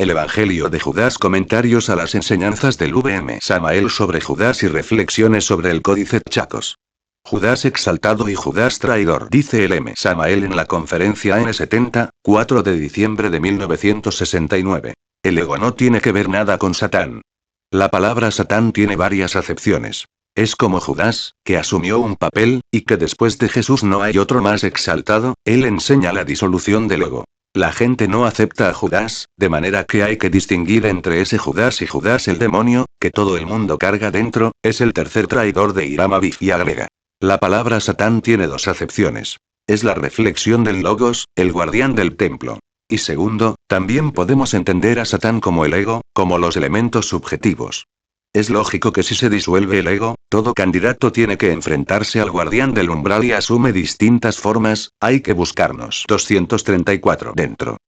El Evangelio de Judas. Comentarios a las enseñanzas del VM Samael sobre Judas y reflexiones sobre el Códice Chacos. Judas exaltado y Judas traidor, dice el M. Samael en la conferencia N70, 4 de diciembre de 1969. El ego no tiene que ver nada con Satán. La palabra Satán tiene varias acepciones. Es como Judas, que asumió un papel, y que después de Jesús no hay otro más exaltado. Él enseña la disolución del ego. La gente no acepta a Judas, de manera que hay que distinguir entre ese Judas y Judas el demonio, que todo el mundo carga dentro, es el tercer traidor de Hiram Abiv, y agrega. La palabra Satán tiene dos acepciones. Es la reflexión del Logos, el guardián del templo. Y segundo, también podemos entender a Satán como el ego, como los elementos subjetivos. Es lógico que si se disuelve el ego, todo candidato tiene que enfrentarse al guardián del umbral y asume distintas formas. Hay que buscarnos 234 dentro.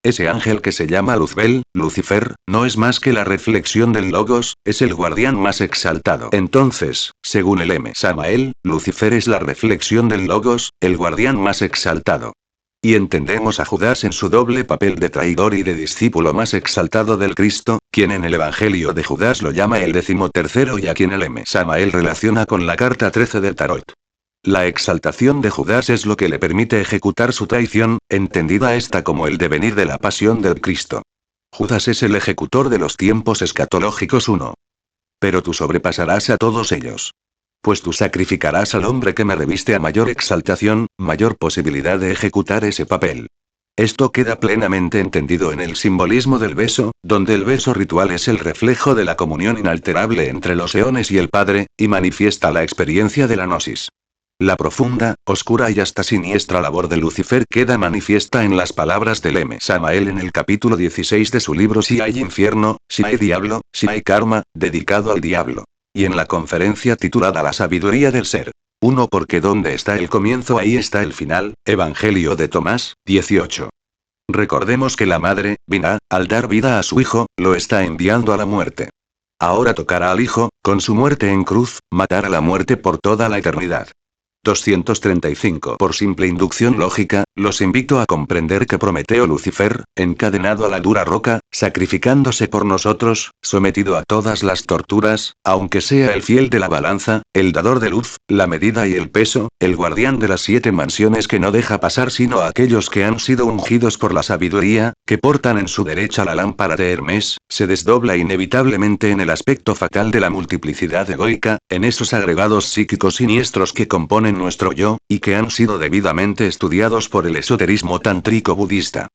Ese ángel que se llama Luzbel, Lucifer, no es más que la reflexión del Logos, es el guardián más exaltado. Entonces, según el M. Samael, Lucifer es la reflexión del Logos, el guardián más exaltado. Y entendemos a Judas en su doble papel de traidor y de discípulo más exaltado del Cristo, quien en el Evangelio de Judas lo llama el 13º y a quien el M. Samael relaciona con la carta 13 del Tarot. La exaltación de Judas es lo que le permite ejecutar su traición, entendida esta como el devenir de la pasión del Cristo. Judas es el ejecutor de los tiempos escatológicos 1. Pero tú sobrepasarás a todos ellos. Pues tú sacrificarás al hombre que me reviste a mayor exaltación, mayor posibilidad de ejecutar ese papel. Esto queda plenamente entendido en el simbolismo del beso, donde el beso ritual es el reflejo de la comunión inalterable entre los eones y el Padre, y manifiesta la experiencia de la gnosis. La profunda, oscura y hasta siniestra labor de Lucifer queda manifiesta en las palabras del M. Samael en el capítulo 16 de su libro Si hay infierno, si hay diablo, si hay karma, dedicado al diablo. Y en la conferencia titulada La sabiduría del ser. 1. Porque donde está el comienzo ahí está el final, Evangelio de Tomás, 18. Recordemos que la madre, Binah, al dar vida a su hijo, lo está enviando a la muerte. Ahora tocará al hijo, con su muerte en cruz, matar a la muerte por toda la eternidad. 235. Por simple inducción lógica, los invito a comprender que Prometeo Lucifer, encadenado a la dura roca, sacrificándose por nosotros, sometido a todas las torturas, aunque sea el fiel de la balanza, el dador de luz, la medida y el peso, el guardián de las 7 mansiones que no deja pasar sino a aquellos que han sido ungidos por la sabiduría, que portan en su derecha la lámpara de Hermes, se desdobla inevitablemente en el aspecto fatal de la multiplicidad egoica, en esos agregados psíquicos siniestros que componen nuestro yo, y que han sido debidamente estudiados por el esoterismo tántrico budista.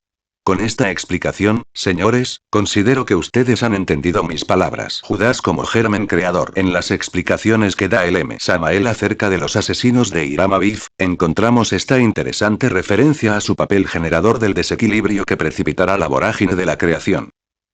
Con esta explicación, señores, considero que ustedes han entendido mis palabras. Judas como germen creador. En las explicaciones que da el M. Samael acerca de los asesinos de Hiram Abiv, encontramos esta interesante referencia a su papel generador del desequilibrio que precipitará la vorágine de la creación.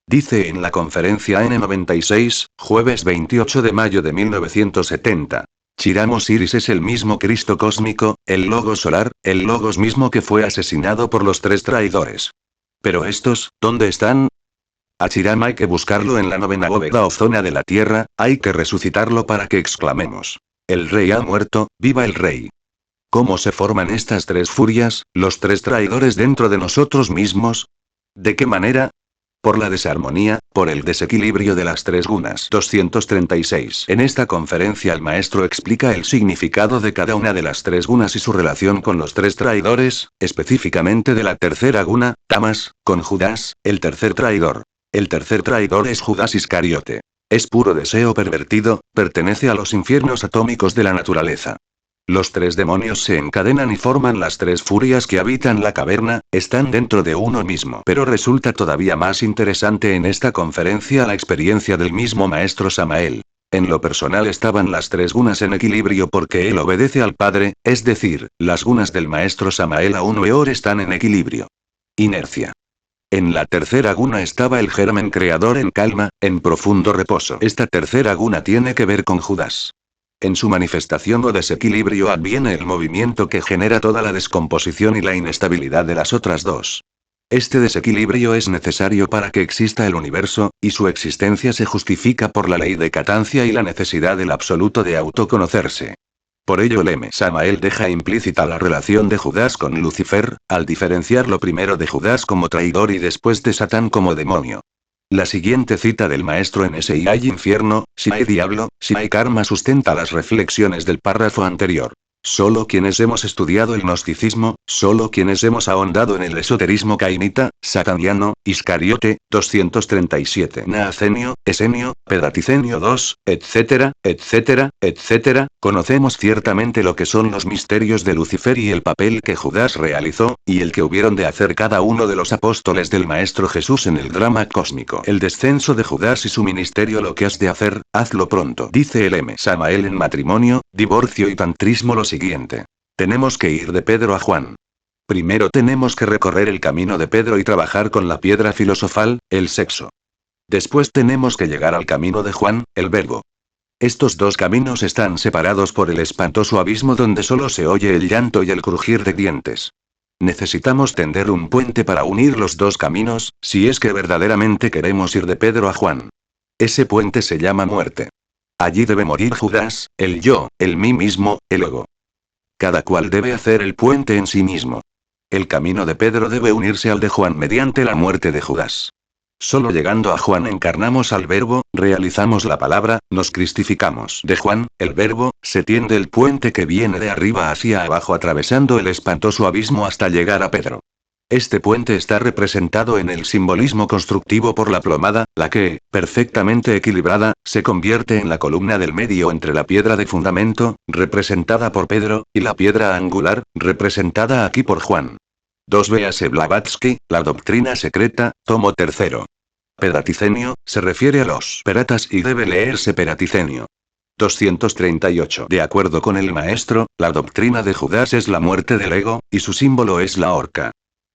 Dice en la conferencia N96, jueves 28 de mayo de 1970. Hiram Osiris es el mismo Cristo cósmico, el Logos solar, el Logos mismo que fue asesinado por los 3 traidores. Pero estos, ¿dónde están? A Hiram hay que buscarlo en la 9ª bóveda o zona de la tierra, hay que resucitarlo para que exclamemos. El rey ha muerto, viva el rey. ¿Cómo se forman estas 3 furias, los 3 traidores dentro de nosotros mismos? ¿De qué manera? Por la desarmonía, por el desequilibrio de las 3 gunas. 236. En esta conferencia el maestro explica el significado de cada una de las 3 gunas y su relación con los 3 traidores, específicamente de la tercera guna, Tamas, con Judas, el tercer traidor. El tercer traidor es Judas Iscariote. Es puro deseo pervertido, pertenece a los infiernos atómicos de la naturaleza. Los 3 demonios se encadenan y forman las 3 furias que habitan la caverna, están dentro de uno mismo. Pero resulta todavía más interesante en esta conferencia la experiencia del mismo maestro Samael. En lo personal estaban las 3 gunas en equilibrio porque él obedece al Padre, es decir, las gunas del maestro Samael aún peor están en equilibrio. Inercia. En la tercera guna estaba el germen creador en calma, en profundo reposo. Esta tercera guna tiene que ver con Judas. En su manifestación o desequilibrio adviene el movimiento que genera toda la descomposición y la inestabilidad de las otras 2. Este desequilibrio es necesario para que exista el universo, y su existencia se justifica por la ley de catancia y la necesidad del absoluto de autoconocerse. Por ello el M. Samael deja implícita la relación de Judas con Lucifer, al diferenciarlo primero de Judas como traidor y después de Satán como demonio. La siguiente cita del maestro en Si hay infierno, si hay diablo, si hay karma sustenta las reflexiones del párrafo anterior. Solo quienes hemos estudiado el gnosticismo, solo quienes hemos ahondado en el esoterismo cainita, sataniano, Iscariote, 237 Naacenio, Esenio, Pedaticenio II, etcétera, etcétera, etcétera, conocemos ciertamente lo que son los misterios de Lucifer y el papel que Judas realizó, y el que hubieron de hacer cada uno de los apóstoles del Maestro Jesús en el drama cósmico. El descenso de Judas y su ministerio. Lo que has de hacer, hazlo pronto. Dice el M. Samael en Matrimonio, Divorcio y Tantrismo lo siguiente. Tenemos que ir de Pedro a Juan. Primero tenemos que recorrer el camino de Pedro y trabajar con la piedra filosofal, el sexo. Después tenemos que llegar al camino de Juan, el verbo. Estos dos caminos están separados por el espantoso abismo donde solo se oye el llanto y el crujir de dientes. Necesitamos tender un puente para unir los dos caminos, si es que verdaderamente queremos ir de Pedro a Juan. Ese puente se llama muerte. Allí debe morir Judas, el yo, el mí mismo, el ego. Cada cual debe hacer el puente en sí mismo. El camino de Pedro debe unirse al de Juan mediante la muerte de Judas. Solo llegando a Juan encarnamos al verbo, realizamos la palabra, nos cristificamos. De Juan, el verbo, se tiende el puente que viene de arriba hacia abajo atravesando el espantoso abismo hasta llegar a Pedro. Este puente está representado en el simbolismo constructivo por la plomada, la que, perfectamente equilibrada, se convierte en la columna del medio entre la piedra de fundamento, representada por Pedro, y la piedra angular, representada aquí por Juan. 2 Véase Blavatsky, La doctrina secreta, tomo 3. Pedaticenio, se refiere a los peratas y debe leerse peraticenio. 238. De acuerdo con el maestro, la doctrina de Judas es la muerte del ego, y su símbolo es la horca.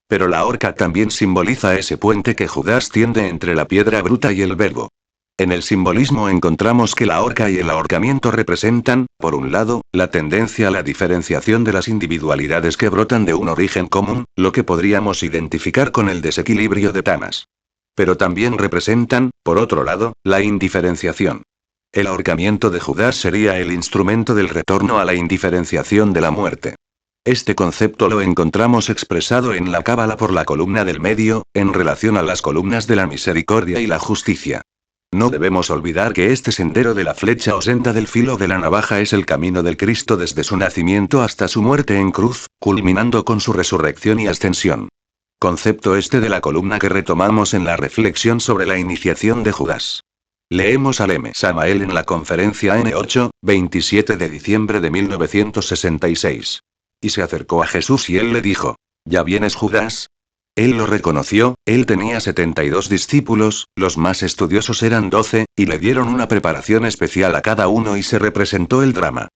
Pero la horca también simboliza ese puente que Judas tiende entre la piedra bruta y el verbo. En el simbolismo encontramos que la horca y el ahorcamiento representan, por un lado, la tendencia a la diferenciación de las individualidades que brotan de un origen común, lo que podríamos identificar con el desequilibrio de Tanas. Pero también representan, por otro lado, la indiferenciación. El ahorcamiento de Judas sería el instrumento del retorno a la indiferenciación de la muerte. Este concepto lo encontramos expresado en la Cábala por la columna del medio, en relación a las columnas de la misericordia y la justicia. No debemos olvidar que este sendero de la flecha o senda del filo de la navaja es el camino del Cristo desde su nacimiento hasta su muerte en cruz, culminando con su resurrección y ascensión. Concepto este de la columna que retomamos en la reflexión sobre la iniciación de Judas. Leemos al M. Samael en la conferencia N8, 27 de diciembre de 1966. Y se acercó a Jesús y él le dijo: ¿Ya vienes, Judas? Él lo reconoció, él tenía 72 discípulos, los más estudiosos eran 12, y le dieron una preparación especial a cada uno y se representó el drama.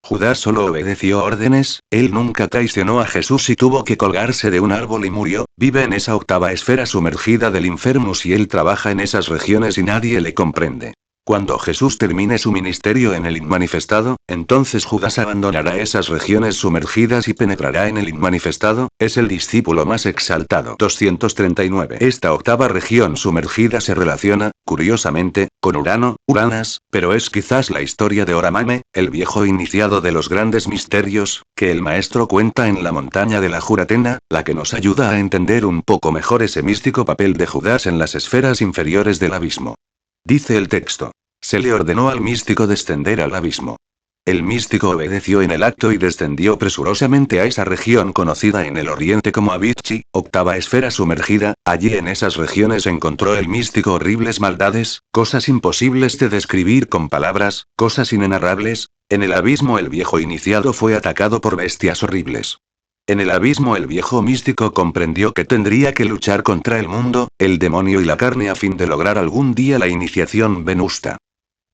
Judas solo obedeció órdenes, él nunca traicionó a Jesús y tuvo que colgarse de un árbol y murió, vive en esa octava esfera sumergida del infernus y él trabaja en esas regiones y nadie le comprende. Cuando Jesús termine su ministerio en el inmanifestado, entonces Judas abandonará esas regiones sumergidas y penetrará en el inmanifestado, es el discípulo más exaltado. 239. Esta octava región sumergida se relaciona, curiosamente, con Urano, Uranas, pero es quizás la historia de Oramame, el viejo iniciado de los grandes misterios, que el maestro cuenta en la montaña de la Juratena, la que nos ayuda a entender un poco mejor ese místico papel de Judas en las esferas inferiores del abismo. Dice el texto: se le ordenó al místico descender al abismo. El místico obedeció en el acto y descendió presurosamente a esa región conocida en el oriente como Avicii, octava esfera sumergida. Allí en esas regiones encontró el místico horribles maldades, cosas imposibles de describir con palabras, cosas inenarrables. En el abismo el viejo iniciado fue atacado por bestias horribles. En el abismo el viejo místico comprendió que tendría que luchar contra el mundo, el demonio y la carne a fin de lograr algún día la iniciación venusta.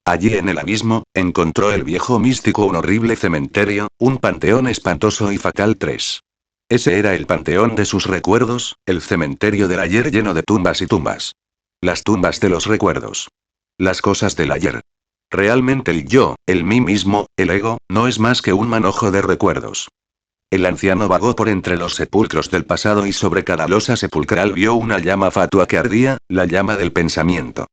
Allí en el abismo, encontró el viejo místico un horrible cementerio, un panteón espantoso y fatal. 3. Ese era el panteón de sus recuerdos, el cementerio del ayer lleno de tumbas y tumbas. Las tumbas de los recuerdos. Las cosas del ayer. Realmente el yo, el mí mismo, el ego, no es más que un manojo de recuerdos. El anciano vagó por entre los sepulcros del pasado y sobre cada losa sepulcral vio una llama fatua que ardía, la llama del pensamiento.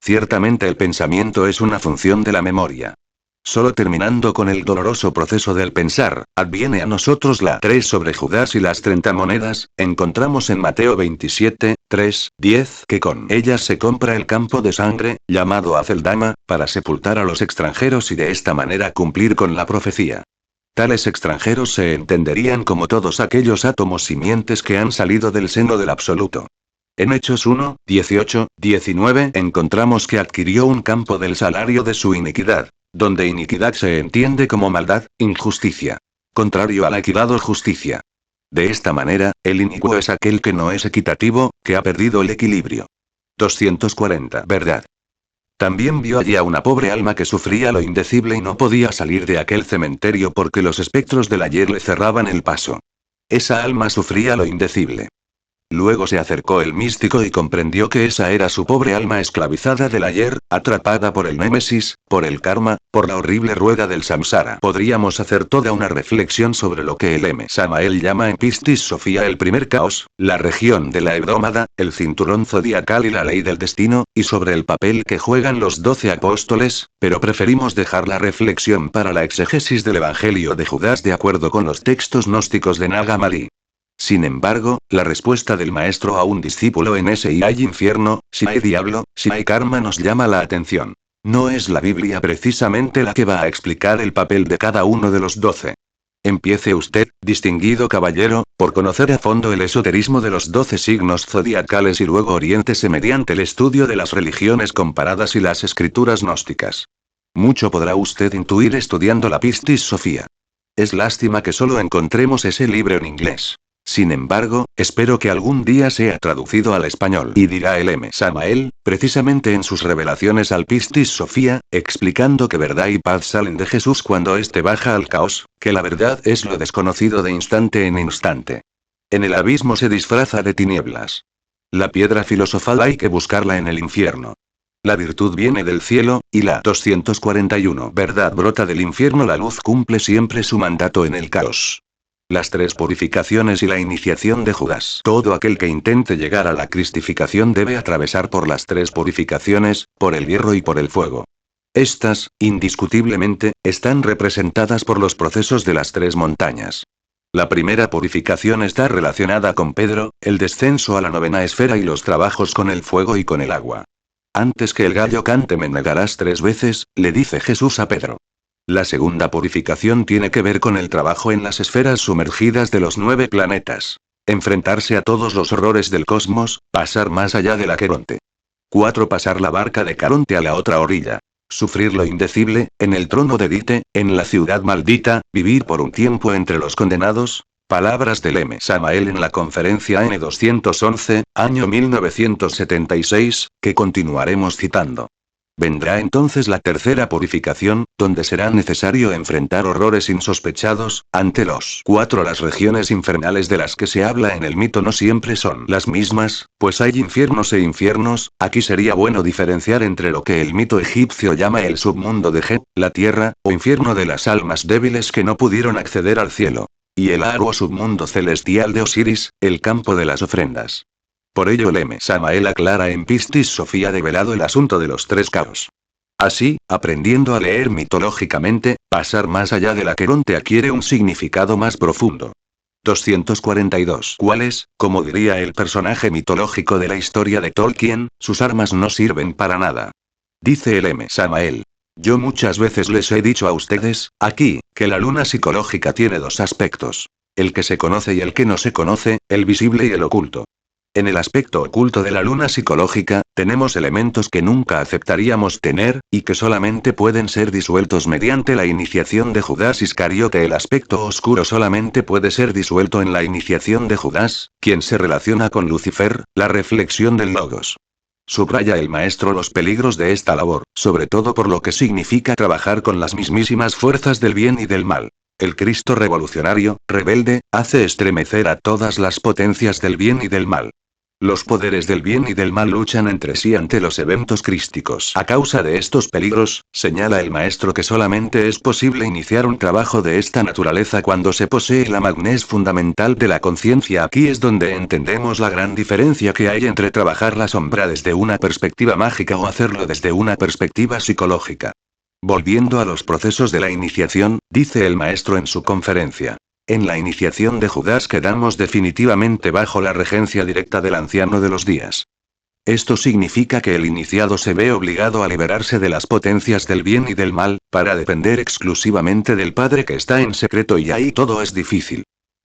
Ciertamente el pensamiento es una función de la memoria. Solo terminando con el doloroso proceso del pensar, adviene a nosotros la 3 sobre Judas y las 30 monedas, encontramos en Mateo 27, 3, 10 que con ellas se compra el campo de sangre, llamado Aceldama, para sepultar a los extranjeros y de esta manera cumplir con la profecía. Tales extranjeros se entenderían como todos aquellos átomos simientes que han salido del seno del absoluto. En Hechos 1, 18, 19 encontramos que adquirió un campo del salario de su iniquidad, donde iniquidad se entiende como maldad, injusticia. Contrario a la equidad o justicia. De esta manera, el inicuo es aquel que no es equitativo, que ha perdido el equilibrio. 240. Verdad. También vio allí a una pobre alma que sufría lo indecible y no podía salir de aquel cementerio porque los espectros del ayer le cerraban el paso. Esa alma sufría lo indecible. Luego se acercó el místico y comprendió que esa era su pobre alma esclavizada del ayer, atrapada por el némesis, por el karma, por la horrible rueda del samsara. Podríamos hacer toda una reflexión sobre lo que el M. Samael llama en Pistis Sofía el primer caos, la región de la hebdómada, el cinturón zodiacal y la ley del destino, y sobre el papel que juegan los 12 apóstoles, pero preferimos dejar la reflexión para la exégesis del Evangelio de Judas de acuerdo con los textos gnósticos de Nag Hammadi. Sin embargo, la respuesta del maestro a un discípulo en ese y hay infierno, si hay diablo, si hay karma nos llama la atención. No es la Biblia precisamente la que va a explicar el papel de cada uno de los 12. Empiece usted, distinguido caballero, por conocer a fondo el esoterismo de los 12 signos zodiacales y luego oriéntese mediante el estudio de las religiones comparadas y las escrituras gnósticas. Mucho podrá usted intuir estudiando la Pistis Sofía. Es lástima que solo encontremos ese libro en inglés. Sin embargo, espero que algún día sea traducido al español. Y dirá el M. Samael, precisamente en sus revelaciones al Pistis Sofía, explicando que verdad y paz salen de Jesús cuando éste baja al caos, que la verdad es lo desconocido de instante en instante. En el abismo se disfraza de tinieblas. La piedra filosofal hay que buscarla en el infierno. La virtud viene del cielo, y la 241 verdad brota del infierno. La luz cumple siempre su mandato en el caos. Las 3 purificaciones y la iniciación de Judas. Todo aquel que intente llegar a la cristificación debe atravesar por las 3 purificaciones, por el hierro y por el fuego. Estas, indiscutiblemente, están representadas por los procesos de las 3 montañas. La primera purificación está relacionada con Pedro, el descenso a la 9ª esfera y los trabajos con el fuego y con el agua. Antes que el gallo cante me negarás 3 veces, le dice Jesús a Pedro. La segunda purificación tiene que ver con el trabajo en las esferas sumergidas de los 9 planetas. Enfrentarse a todos los horrores del cosmos, pasar más allá del Aqueronte. 4. Pasar la barca de Caronte a la otra orilla. Sufrir lo indecible, en el trono de Dite, en la ciudad maldita, vivir por un tiempo entre los condenados. Palabras del M. Samael en la conferencia N211, año 1976, que continuaremos citando. Vendrá entonces la tercera purificación, donde será necesario enfrentar horrores insospechados, ante los 4. Las regiones infernales de las que se habla en el mito no siempre son las mismas, pues hay infiernos e infiernos. Aquí sería bueno diferenciar entre lo que el mito egipcio llama el submundo de Geb, la tierra, o infierno de las almas débiles que no pudieron acceder al cielo, y el arduo submundo celestial de Osiris, el campo de las ofrendas. Por ello el M. Samael aclara en Pistis Sofía develado el asunto de los 3 caos. Así, aprendiendo a leer mitológicamente, pasar más allá del Aqueronte adquiere un significado más profundo. 242. ¿Cuáles? Como diría el personaje mitológico de la historia de Tolkien, sus armas no sirven para nada. Dice el M. Samael. Yo muchas veces les he dicho a ustedes, aquí, que la luna psicológica tiene 2 aspectos. El que se conoce y el que no se conoce, el visible y el oculto. En el aspecto oculto de la luna psicológica, tenemos elementos que nunca aceptaríamos tener, y que solamente pueden ser disueltos mediante la iniciación de Judas Iscariote. El aspecto oscuro solamente puede ser disuelto en la iniciación de Judas, quien se relaciona con Lucifer, la reflexión del Logos. Subraya el maestro los peligros de esta labor, sobre todo por lo que significa trabajar con las mismísimas fuerzas del bien y del mal. El Cristo revolucionario, rebelde, hace estremecer a todas las potencias del bien y del mal. Los poderes del bien y del mal luchan entre sí ante los eventos crísticos. A causa de estos peligros, señala el maestro que solamente es posible iniciar un trabajo de esta naturaleza cuando se posee la magnes fundamental de la conciencia. Aquí es donde entendemos la gran diferencia que hay entre trabajar la sombra desde una perspectiva mágica o hacerlo desde una perspectiva psicológica. Volviendo a los procesos de la iniciación, dice el maestro en su conferencia. En la iniciación de Judas quedamos definitivamente bajo la regencia directa del anciano de los días. Esto significa que el iniciado se ve obligado a liberarse de las potencias del bien y del mal, para depender exclusivamente del Padre que está en secreto, y ahí todo es difícil.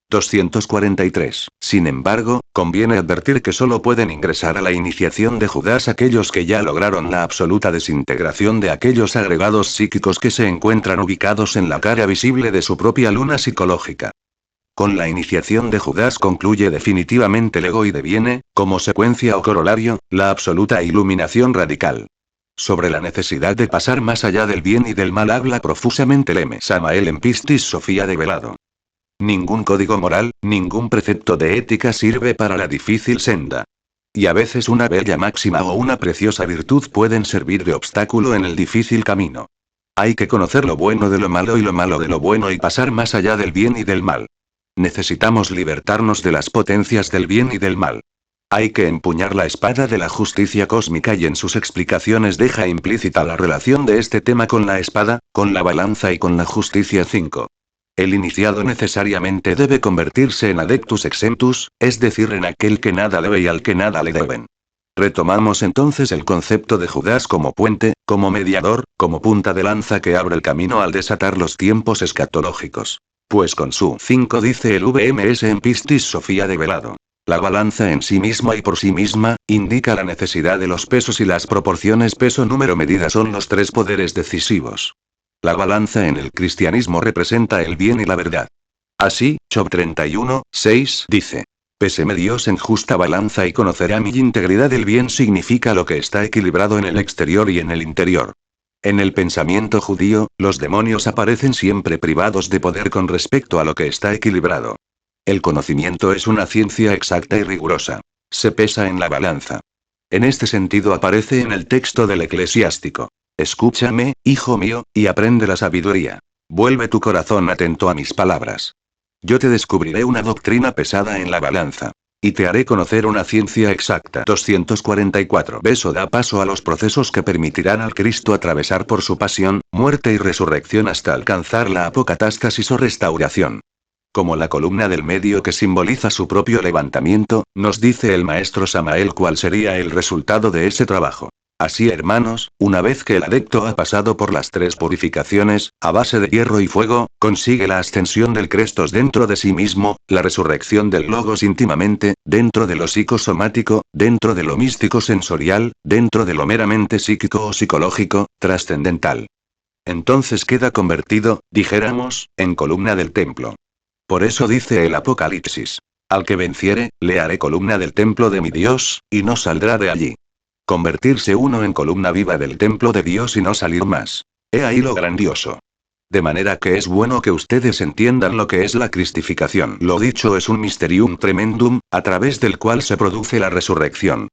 243. Sin embargo, conviene advertir que solo pueden ingresar a la iniciación de Judas aquellos que ya lograron la absoluta desintegración de aquellos agregados psíquicos que se encuentran ubicados en la cara visible de su propia luna psicológica. Con la iniciación de Judas concluye definitivamente el ego y deviene, como secuencia o corolario, la absoluta iluminación radical. Sobre la necesidad de pasar más allá del bien y del mal habla profusamente el M. Samael en Pistis Sofía develado. Ningún código moral, ningún precepto de ética sirve para la difícil senda. Y a veces una bella máxima o una preciosa virtud pueden servir de obstáculo en el difícil camino. Hay que conocer lo bueno de lo malo y lo malo de lo bueno y pasar más allá del bien y del mal. Necesitamos libertarnos de las potencias del bien y del mal. Hay que empuñar la espada de la justicia cósmica, y en sus explicaciones deja implícita la relación de este tema con la espada, con la balanza y con la justicia 5. El iniciado necesariamente debe convertirse en adeptus exemptus, es decir, en aquel que nada debe y al que nada le deben. Retomamos entonces el concepto de Judas como puente, como mediador, como punta de lanza que abre el camino al desatar los tiempos escatológicos. Pues con su 5 dice el VMS en Pistis Sofía develado. La balanza en sí misma y por sí misma, indica la necesidad de los pesos, y las proporciones peso-número-medida son los tres poderes decisivos. La balanza en el cristianismo representa el bien y la verdad. Así, Job 31, 6 dice. Péseme Dios en justa balanza y conocerá mi integridad. El bien significa lo que está equilibrado en el exterior y en el interior. En el pensamiento judío, los demonios aparecen siempre privados de poder con respecto a lo que está equilibrado. El conocimiento es una ciencia exacta y rigurosa. Se pesa en la balanza. En este sentido aparece en el texto del Eclesiástico. Escúchame, hijo mío, y aprende la sabiduría. Vuelve tu corazón atento a mis palabras. Yo te descubriré una doctrina pesada en la balanza. Y te haré conocer una ciencia exacta. 244. Beso da paso a los procesos que permitirán al Cristo atravesar por su pasión, muerte y resurrección hasta alcanzar la apocatástasis o restauración. Como la columna del medio que simboliza su propio levantamiento, nos dice el maestro Samael cuál sería el resultado de ese trabajo. Así, hermanos, una vez que el adepto ha pasado por las tres purificaciones, a base de hierro y fuego, consigue la ascensión del Crestos dentro de sí mismo, la resurrección del Logos íntimamente, dentro de lo psicosomático, dentro de lo místico sensorial, dentro de lo meramente psíquico o psicológico, trascendental. Entonces queda convertido, dijéramos, en columna del templo. Por eso dice el Apocalipsis. Al que venciere, le haré columna del templo de mi Dios, y no saldrá de allí. Convertirse uno en columna viva del templo de Dios y no salir más. He ahí lo grandioso. De manera que es bueno que ustedes entiendan lo que es la cristificación. Lo dicho es un mysterium tremendum, a través del cual se produce la resurrección.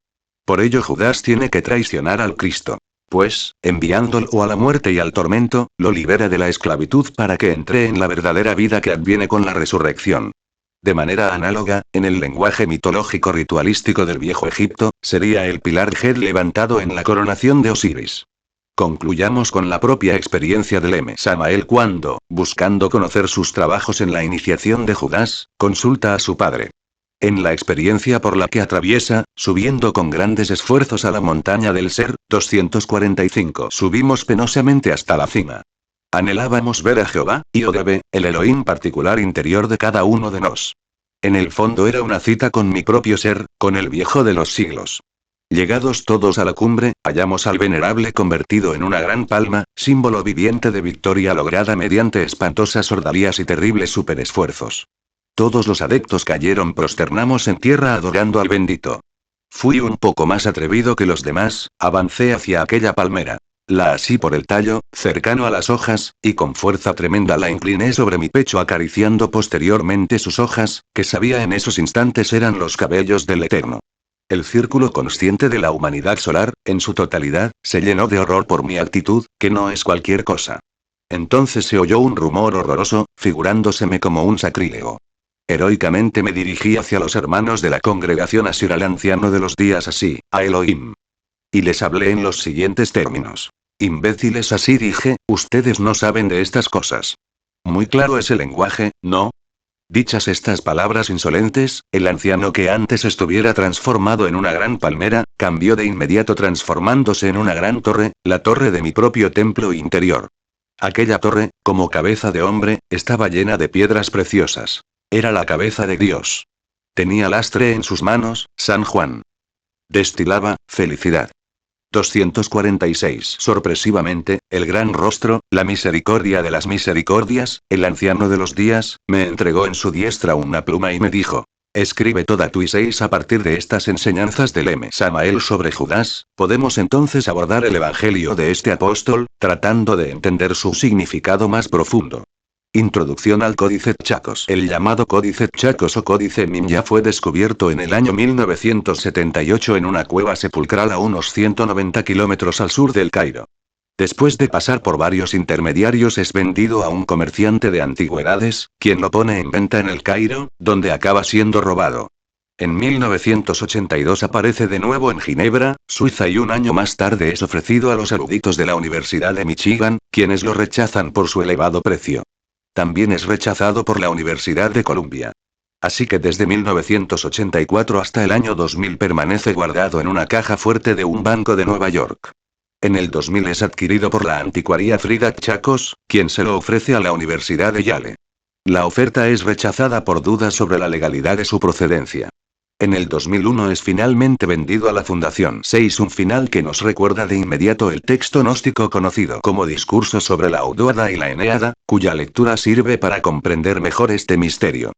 Por ello Judas tiene que traicionar al Cristo. Pues, enviándolo a la muerte y al tormento, lo libera de la esclavitud para que entre en la verdadera vida que adviene con la resurrección. De manera análoga, en el lenguaje mitológico ritualístico del viejo Egipto, sería el pilar Ged levantado en la coronación de Osiris. Concluyamos con la propia experiencia del M. Samael cuando, buscando conocer sus trabajos en la iniciación de Judas, consulta a su padre. En la experiencia por la que atraviesa, subiendo con grandes esfuerzos a la montaña del ser, 245, subimos penosamente hasta la cima. Anhelábamos ver a Jehová, y Odebe, el Elohim particular interior de cada uno de nos. En el fondo era una cita con mi propio ser, con el viejo de los siglos. Llegados todos a la cumbre, hallamos al venerable convertido en una gran palma, símbolo viviente de victoria lograda mediante espantosas ordalías y terribles superesfuerzos. Todos los adeptos cayeron, prosternamos en tierra adorando al bendito. Fui un poco más atrevido que los demás, avancé hacia aquella palmera. La así por el tallo, cercano a las hojas, y con fuerza tremenda la incliné sobre mi pecho acariciando posteriormente sus hojas, que sabía en esos instantes eran los cabellos del Eterno. El círculo consciente de la humanidad solar, en su totalidad, se llenó de horror por mi actitud, que no es cualquier cosa. Entonces se oyó un rumor horroroso, figurándoseme como un sacrílego. Heroicamente me dirigí hacia los hermanos de la congregación Asir al anciano de los días así, a Elohim. Y les hablé en los siguientes términos. Imbéciles, así dije, ustedes no saben de estas cosas. Muy claro es el lenguaje, ¿no? Dichas estas palabras insolentes, el anciano que antes estuviera transformado en una gran palmera, cambió de inmediato transformándose en una gran torre, la torre de mi propio templo interior. Aquella torre, como cabeza de hombre, estaba llena de piedras preciosas. Era la cabeza de Dios. Tenía lastre en sus manos, San Juan. Destilaba felicidad. 246. Sorpresivamente, el gran rostro, la misericordia de las misericordias, el anciano de los días, me entregó en su diestra una pluma y me dijo: escribe toda tu Isaías a partir de estas enseñanzas del M. Samael sobre Judas. Podemos entonces abordar el evangelio de este apóstol, tratando de entender su significado más profundo. Introducción al Códice Chacos. El llamado Códice Chacos o Códice Minya fue descubierto en el año 1978 en una cueva sepulcral a unos 190 kilómetros al sur del Cairo. Después de pasar por varios intermediarios es vendido a un comerciante de antigüedades, quien lo pone en venta en el Cairo, donde acaba siendo robado. En 1982 aparece de nuevo en Ginebra, Suiza, y un año más tarde es ofrecido a los eruditos de la Universidad de Michigan, quienes lo rechazan por su elevado precio. También es rechazado por la Universidad de Columbia. Así que desde 1984 hasta el año 2000 permanece guardado en una caja fuerte de un banco de Nueva York. En el 2000 es adquirido por la anticuaria Frida Chacos, quien se lo ofrece a la Universidad de Yale. La oferta es rechazada por dudas sobre la legalidad de su procedencia. En el 2001 es finalmente vendido a la Fundación 6, un final que nos recuerda de inmediato el texto gnóstico conocido como Discurso sobre la Ilíada y la Eneada, cuya lectura sirve para comprender mejor este misterio.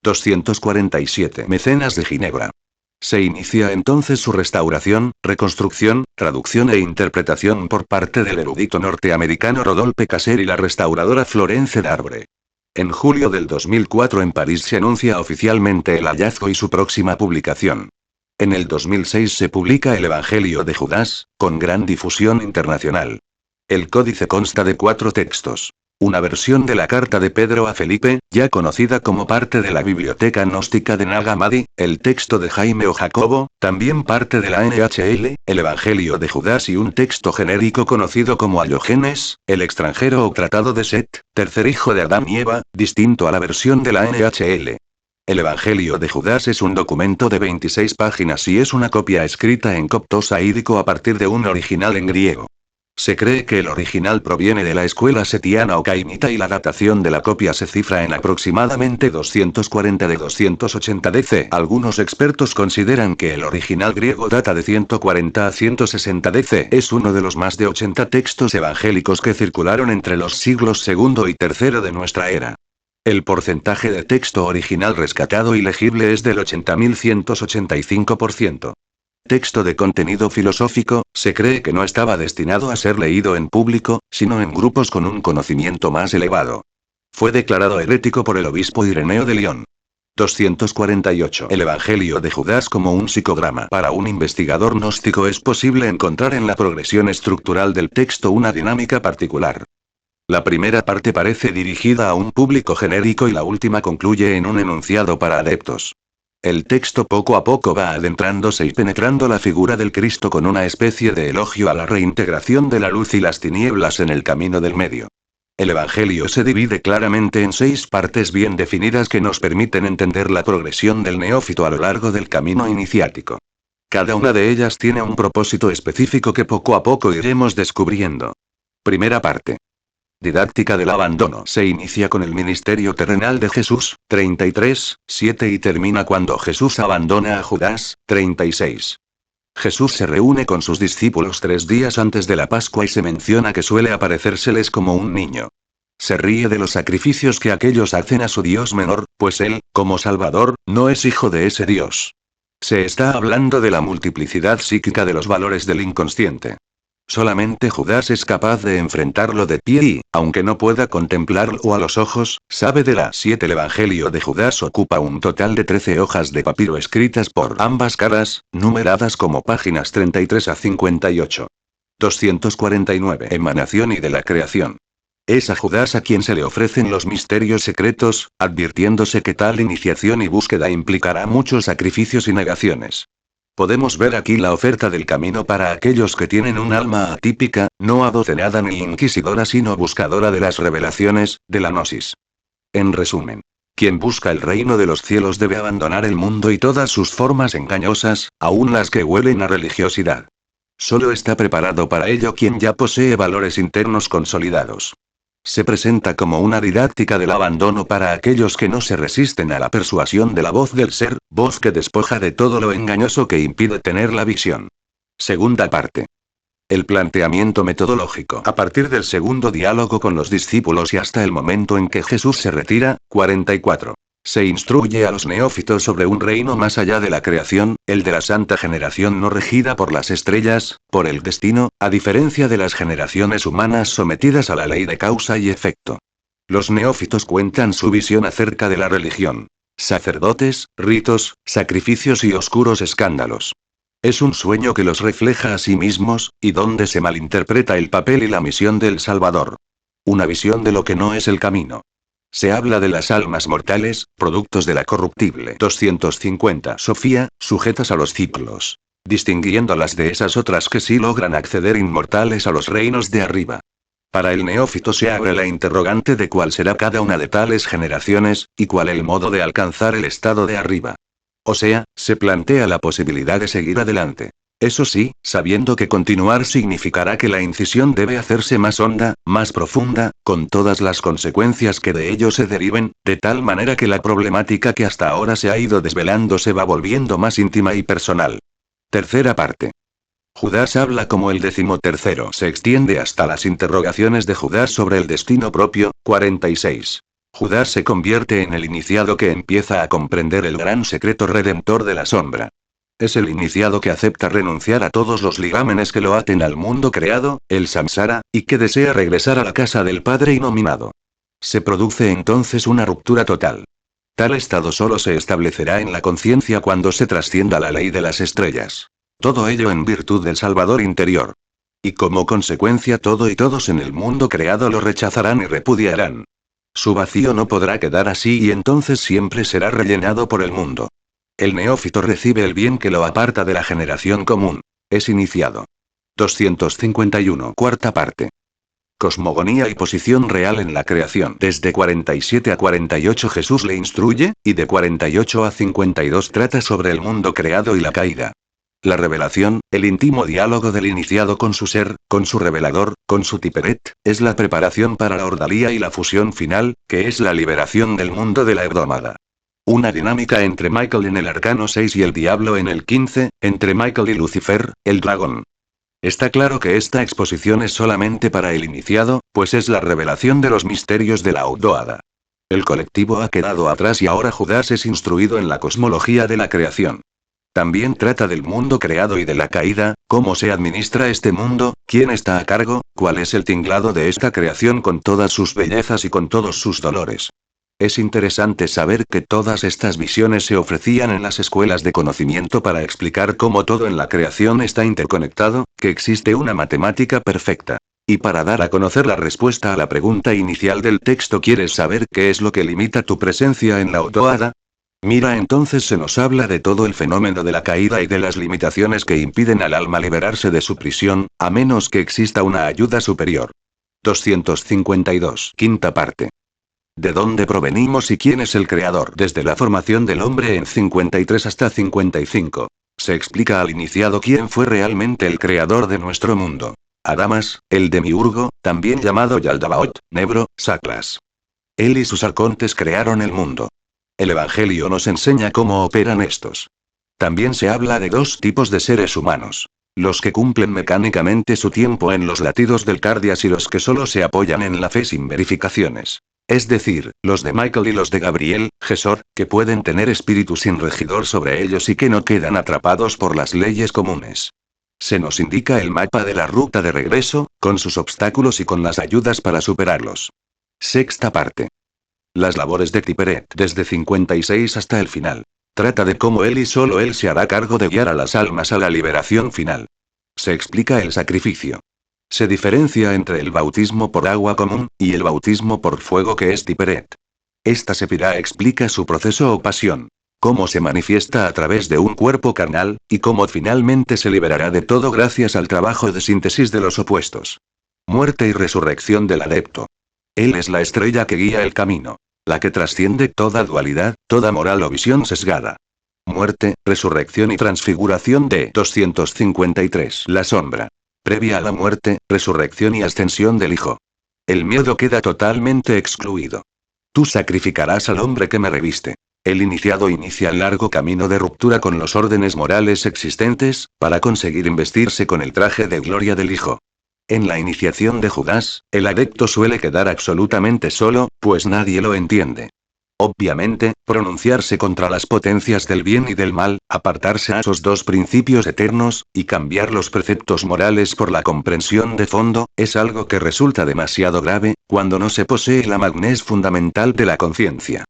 247. Mecenas de Ginebra. Se inicia entonces su restauración, reconstrucción, traducción e interpretación por parte del erudito norteamericano Rodolphe Casser y la restauradora Florence Darbre. En julio del 2004 en París se anuncia oficialmente el hallazgo y su próxima publicación. En el 2006 se publica el Evangelio de Judas, con gran difusión internacional. El códice consta de 4 textos. Una versión de la carta de Pedro a Felipe, ya conocida como parte de la biblioteca gnóstica de Nag Hammadi, el texto de Jaime o Jacobo, también parte de la NHL, el Evangelio de Judas, y un texto genérico conocido como Allogenes, el extranjero o tratado de Set, tercer hijo de Adán y Eva, distinto a la versión de la NHL. El Evangelio de Judas es un documento de 26 páginas y es una copia escrita en copto saídico a partir de un original en griego. Se cree que el original proviene de la escuela setiana o caimita y la datación de la copia se cifra en aproximadamente 240 de 280 DC. Algunos expertos consideran que el original griego data de 140 a 160 DC. Es uno de los más de 80 textos evangélicos que circularon entre los siglos II y III de nuestra era. El porcentaje de texto original rescatado y legible es del 80.185%. Texto de contenido filosófico, se cree que no estaba destinado a ser leído en público, sino en grupos con un conocimiento más elevado. Fue declarado herético por el obispo Ireneo de León. 248. El Evangelio de Judas como un psicograma. Para un investigador gnóstico es posible encontrar en la progresión estructural del texto una dinámica particular. La primera parte parece dirigida a un público genérico y la última concluye en un enunciado para adeptos. El texto poco a poco va adentrándose y penetrando la figura del Cristo con una especie de elogio a la reintegración de la luz y las tinieblas en el camino del medio. El Evangelio se divide claramente en 6 partes bien definidas que nos permiten entender la progresión del neófito a lo largo del camino iniciático. Cada una de ellas tiene un propósito específico que poco a poco iremos descubriendo. Primera parte. Didáctica del abandono. Se inicia con el ministerio terrenal de Jesús, 33:7, y termina cuando Jesús abandona a Judas, 36. Jesús se reúne con sus discípulos 3 días antes de la Pascua y se menciona que suele aparecérseles como un niño. Se ríe de los sacrificios que aquellos hacen a su Dios menor, pues él, como Salvador, no es hijo de ese Dios. Se está hablando de la multiplicidad psíquica de los valores del inconsciente. Solamente Judas es capaz de enfrentarlo de pie y, aunque no pueda contemplarlo a los ojos, sabe de las 7. El Evangelio de Judas ocupa un total de 13 hojas de papiro escritas por ambas caras, numeradas como páginas 33 a 58. 249. Emanación y de la creación. Es a Judas a quien se le ofrecen los misterios secretos, advirtiéndose que tal iniciación y búsqueda implicará muchos sacrificios y negaciones. Podemos ver aquí la oferta del camino para aquellos que tienen un alma atípica, no adocenada ni inquisidora sino buscadora de las revelaciones, de la gnosis. En resumen, quien busca el reino de los cielos debe abandonar el mundo y todas sus formas engañosas, aun las que huelen a religiosidad. Solo está preparado para ello quien ya posee valores internos consolidados. Se presenta como una didáctica del abandono para aquellos que no se resisten a la persuasión de la voz del ser, voz que despoja de todo lo engañoso que impide tener la visión. Segunda parte. El planteamiento metodológico. A partir del segundo diálogo con los discípulos y hasta el momento en que Jesús se retira, 44. Se instruye a los neófitos sobre un reino más allá de la creación, el de la santa generación no regida por las estrellas, por el destino, a diferencia de las generaciones humanas sometidas a la ley de causa y efecto. Los neófitos cuentan su visión acerca de la religión. Sacerdotes, ritos, sacrificios y oscuros escándalos. Es un sueño que los refleja a sí mismos, y donde se malinterpreta el papel y la misión del Salvador. Una visión de lo que no es el camino. Se habla de las almas mortales, productos de la corruptible 250 Sofía, sujetas a los ciclos. Distinguiéndolas de esas otras que sí logran acceder inmortales a los reinos de arriba. Para el neófito se abre la interrogante de cuál será cada una de tales generaciones, y cuál el modo de alcanzar el estado de arriba. O sea, se plantea la posibilidad de seguir adelante. Eso sí, sabiendo que continuar significará que la incisión debe hacerse más honda, más profunda, con todas las consecuencias que de ello se deriven, de tal manera que la problemática que hasta ahora se ha ido desvelando se va volviendo más íntima y personal. Tercera parte. Judas habla como el 13º se extiende hasta las interrogaciones de Judas sobre el destino propio, 46. Judas se convierte en el iniciado que empieza a comprender el gran secreto redentor de la sombra. Es el iniciado que acepta renunciar a todos los ligámenes que lo aten al mundo creado, el samsara, y que desea regresar a la casa del Padre Inominado. Se produce entonces una ruptura total. Tal estado solo se establecerá en la conciencia cuando se trascienda la ley de las estrellas. Todo ello en virtud del Salvador interior. Y como consecuencia todo y todos en el mundo creado lo rechazarán y repudiarán. Su vacío no podrá quedar así y entonces siempre será rellenado por el mundo. El neófito recibe el bien que lo aparta de la generación común. Es iniciado. 251. Cuarta parte. Cosmogonía y posición real en la creación. Desde 47 a 48 Jesús le instruye, y de 48 a 52 trata sobre el mundo creado y la caída. La revelación, el íntimo diálogo del iniciado con su ser, con su revelador, con su Tiperet, es la preparación para la ordalía y la fusión final, que es la liberación del mundo de la hebdómada. Una dinámica entre Michael en el arcano 6 y el diablo en el 15, entre Michael y Lucifer, el dragón. Está claro que esta exposición es solamente para el iniciado, pues es la revelación de los misterios de la Audoada. El colectivo ha quedado atrás y ahora Judas es instruido en la cosmología de la creación. También trata del mundo creado y de la caída, cómo se administra este mundo, quién está a cargo, cuál es el tinglado de esta creación con todas sus bellezas y con todos sus dolores. Es interesante saber que todas estas visiones se ofrecían en las escuelas de conocimiento para explicar cómo todo en la creación está interconectado, que existe una matemática perfecta. Y para dar a conocer la respuesta a la pregunta inicial del texto, ¿quieres saber qué es lo que limita tu presencia en la Audoada? Mira, entonces se nos habla de todo el fenómeno de la caída y de las limitaciones que impiden al alma liberarse de su prisión, a menos que exista una ayuda superior. 252. Quinta parte. ¿De dónde provenimos y quién es el creador? Desde la formación del hombre en 53 hasta 55. Se explica al iniciado quién fue realmente el creador de nuestro mundo. Adamas, el demiurgo, también llamado Yaldabaoth, Nebro, Saklas. Él y sus arcontes crearon el mundo. El Evangelio nos enseña cómo operan estos. También se habla de dos tipos de seres humanos. Los que cumplen mecánicamente su tiempo en los latidos del cardias y los que solo se apoyan en la fe sin verificaciones. Es decir, los de Michael y los de Gabriel, Gesor, que pueden tener espíritu sin regidor sobre ellos y que no quedan atrapados por las leyes comunes. Se nos indica el mapa de la ruta de regreso, con sus obstáculos y con las ayudas para superarlos. Sexta parte. Las labores de Tiperet desde 56 hasta el final. Trata de cómo él y solo él se hará cargo de guiar a las almas a la liberación final. Se explica el sacrificio. Se diferencia entre el bautismo por agua común, y el bautismo por fuego que es Tiperet. Esta sefirá explica su proceso o pasión. cómo se manifiesta a través de un cuerpo carnal, y cómo finalmente se liberará de todo gracias al trabajo de síntesis de los opuestos. Muerte y resurrección del adepto. Él es la estrella que guía el camino. La que trasciende toda dualidad, toda moral o visión sesgada. Muerte, resurrección y transfiguración de 253. La sombra. Previa a la muerte, resurrección y ascensión del Hijo. El miedo queda totalmente excluido. Tú sacrificarás al hombre que me reviste. El iniciado inicia el largo camino de ruptura con los órdenes morales existentes, para conseguir investirse con el traje de gloria del Hijo. En la iniciación de Judas, el adepto suele quedar absolutamente solo, pues nadie lo entiende. Obviamente, pronunciarse contra las potencias del bien y del mal, apartarse a esos dos principios eternos, y cambiar los preceptos morales por la comprensión de fondo, es algo que resulta demasiado grave, cuando no se posee la magnes fundamental de la conciencia.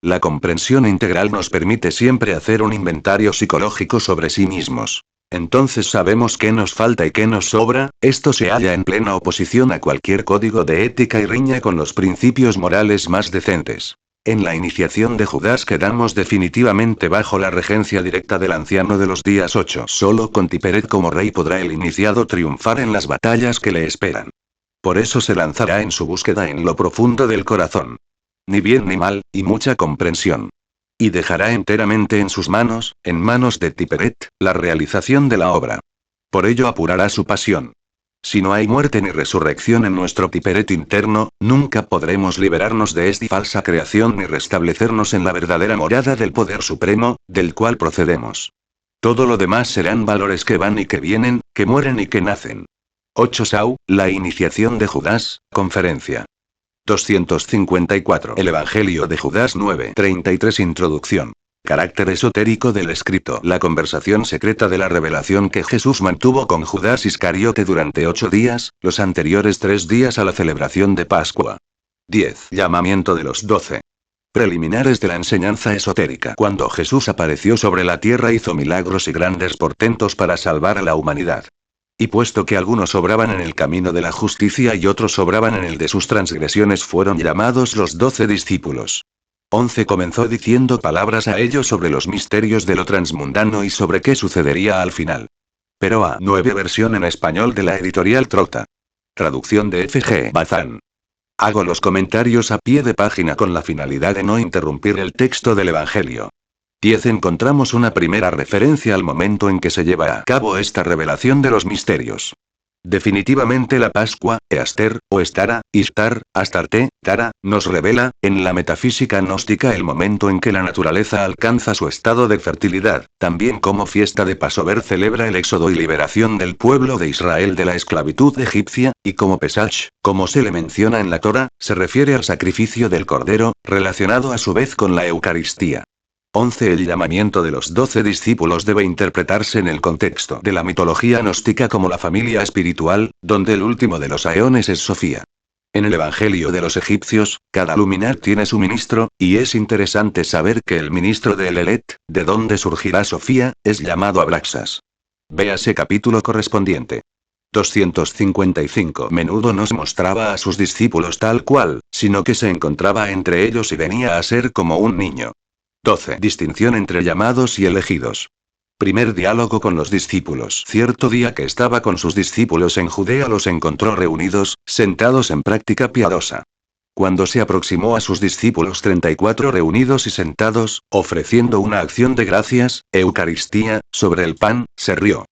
La comprensión integral nos permite siempre hacer un inventario psicológico sobre sí mismos. Entonces sabemos qué nos falta y qué nos sobra, esto se halla en plena oposición a cualquier código de ética y riña con los principios morales más decentes. En la iniciación de Judas quedamos definitivamente bajo la regencia directa del anciano de los días 8. Solo con Tiperet como rey podrá el iniciado triunfar en las batallas que le esperan. Por eso se lanzará en su búsqueda en lo profundo del corazón. Ni bien ni mal, y mucha comprensión. Y dejará enteramente en sus manos, en manos de Tiperet, la realización de la obra. Por ello apurará su pasión. Si no hay muerte ni resurrección en nuestro Tiperet interno, nunca podremos liberarnos de esta falsa creación ni restablecernos en la verdadera morada del poder supremo, del cual procedemos. Todo lo demás serán valores que van y que vienen, que mueren y que nacen. 8 Sau, la iniciación de Judas, conferencia. 254. El Evangelio de Judas 9:33. Introducción. Carácter esotérico del escrito. La conversación secreta de la revelación que Jesús mantuvo con Judas Iscariote durante 8 días, los anteriores 3 días a la celebración de Pascua. 10. Llamamiento de los 12. Preliminares de la enseñanza esotérica. Cuando Jesús apareció sobre la tierra hizo milagros y grandes portentos para salvar a la humanidad. Y puesto que algunos obraban en el camino de la justicia y otros obraban en el de sus transgresiones, fueron llamados los 12 discípulos. 11. Comenzó diciendo palabras a ellos sobre los misterios de lo transmundano y sobre qué sucedería al final. Pero a 9. Versión en español de la editorial Trota. Traducción de F.G. Bazán. Hago los comentarios a pie de página con la finalidad de no interrumpir el texto del Evangelio. 10. Encontramos una primera referencia al momento en que se lleva a cabo esta revelación de los misterios. Definitivamente la Pascua, Easter, o Estara, Istar, Astarte, Tara, nos revela, en la metafísica gnóstica el momento en que la naturaleza alcanza su estado de fertilidad, también como fiesta de Passover celebra el éxodo y liberación del pueblo de Israel de la esclavitud egipcia, y como Pesach, como se le menciona en la Torá, se refiere al sacrificio del cordero, relacionado a su vez con la Eucaristía. 11. El llamamiento de los 12 discípulos debe interpretarse en el contexto de la mitología gnóstica como la familia espiritual, donde el último de los aeones es Sofía. En el Evangelio de los egipcios, cada luminar tiene su ministro, y es interesante saber que el ministro de Elelet, de donde surgirá Sofía, es llamado Abraxas. Véase capítulo correspondiente. 255. Menudo no se mostraba a sus discípulos tal cual, sino que se encontraba entre ellos y venía a ser como un niño. 12. Distinción entre llamados y elegidos. Primer diálogo con los discípulos. Cierto día que estaba con sus discípulos en Judea los encontró reunidos, sentados en práctica piadosa. Cuando se aproximó a sus discípulos 34 reunidos y sentados, ofreciendo una acción de gracias, Eucaristía, sobre el pan, se rió.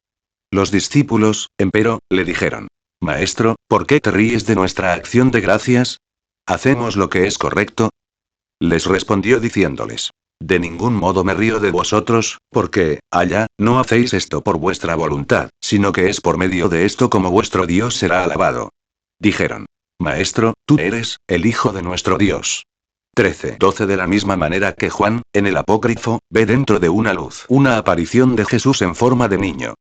Los discípulos, empero, le dijeron: Maestro, ¿por qué te ríes de nuestra acción de gracias? ¿Hacemos lo que es correcto? Les respondió diciéndoles: De ningún modo me río de vosotros, porque, allá, no hacéis esto por vuestra voluntad, sino que es por medio de esto como vuestro Dios será alabado. Dijeron: Maestro, tú eres, el Hijo de nuestro Dios. 13:12. De la misma manera que Juan, en el Apócrifo, ve dentro de una luz una aparición de Jesús en forma de niño.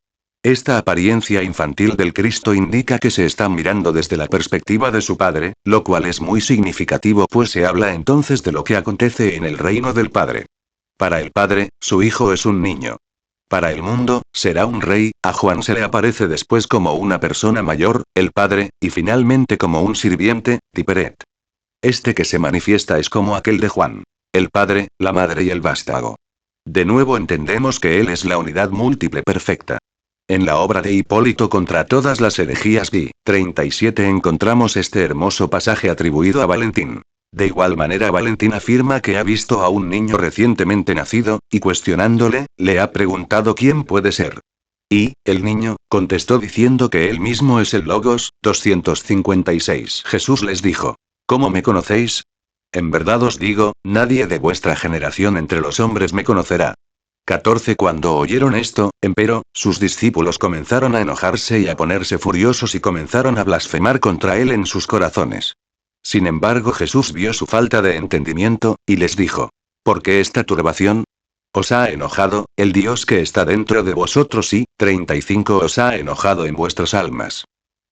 Esta apariencia infantil del Cristo indica que se está mirando desde la perspectiva de su Padre, lo cual es muy significativo pues se habla entonces de lo que acontece en el reino del Padre. Para el Padre, su Hijo es un niño. Para el mundo, será un rey, a Juan se le aparece después como una persona mayor, el Padre, y finalmente como un sirviente, Tiperet. Este que se manifiesta es como aquel de Juan. El Padre, la Madre y el vástago. De nuevo entendemos que Él es la unidad múltiple perfecta. En la obra de Hipólito contra todas las herejías G. 37 encontramos este hermoso pasaje atribuido a Valentín. De igual manera Valentín afirma que ha visto a un niño recientemente nacido, y cuestionándole, le ha preguntado quién puede ser. Y, el niño, contestó diciendo que él mismo es el Logos. 256. Jesús les dijo: ¿Cómo me conocéis? En verdad os digo, nadie de vuestra generación entre los hombres me conocerá. 14. Cuando oyeron esto, empero, sus discípulos comenzaron a enojarse y a ponerse furiosos y comenzaron a blasfemar contra él en sus corazones. Sin embargo Jesús vio su falta de entendimiento, y les dijo: ¿Por qué esta turbación? ¿Os ha enojado el Dios que está dentro de vosotros y, 35, os ha enojado en vuestras almas?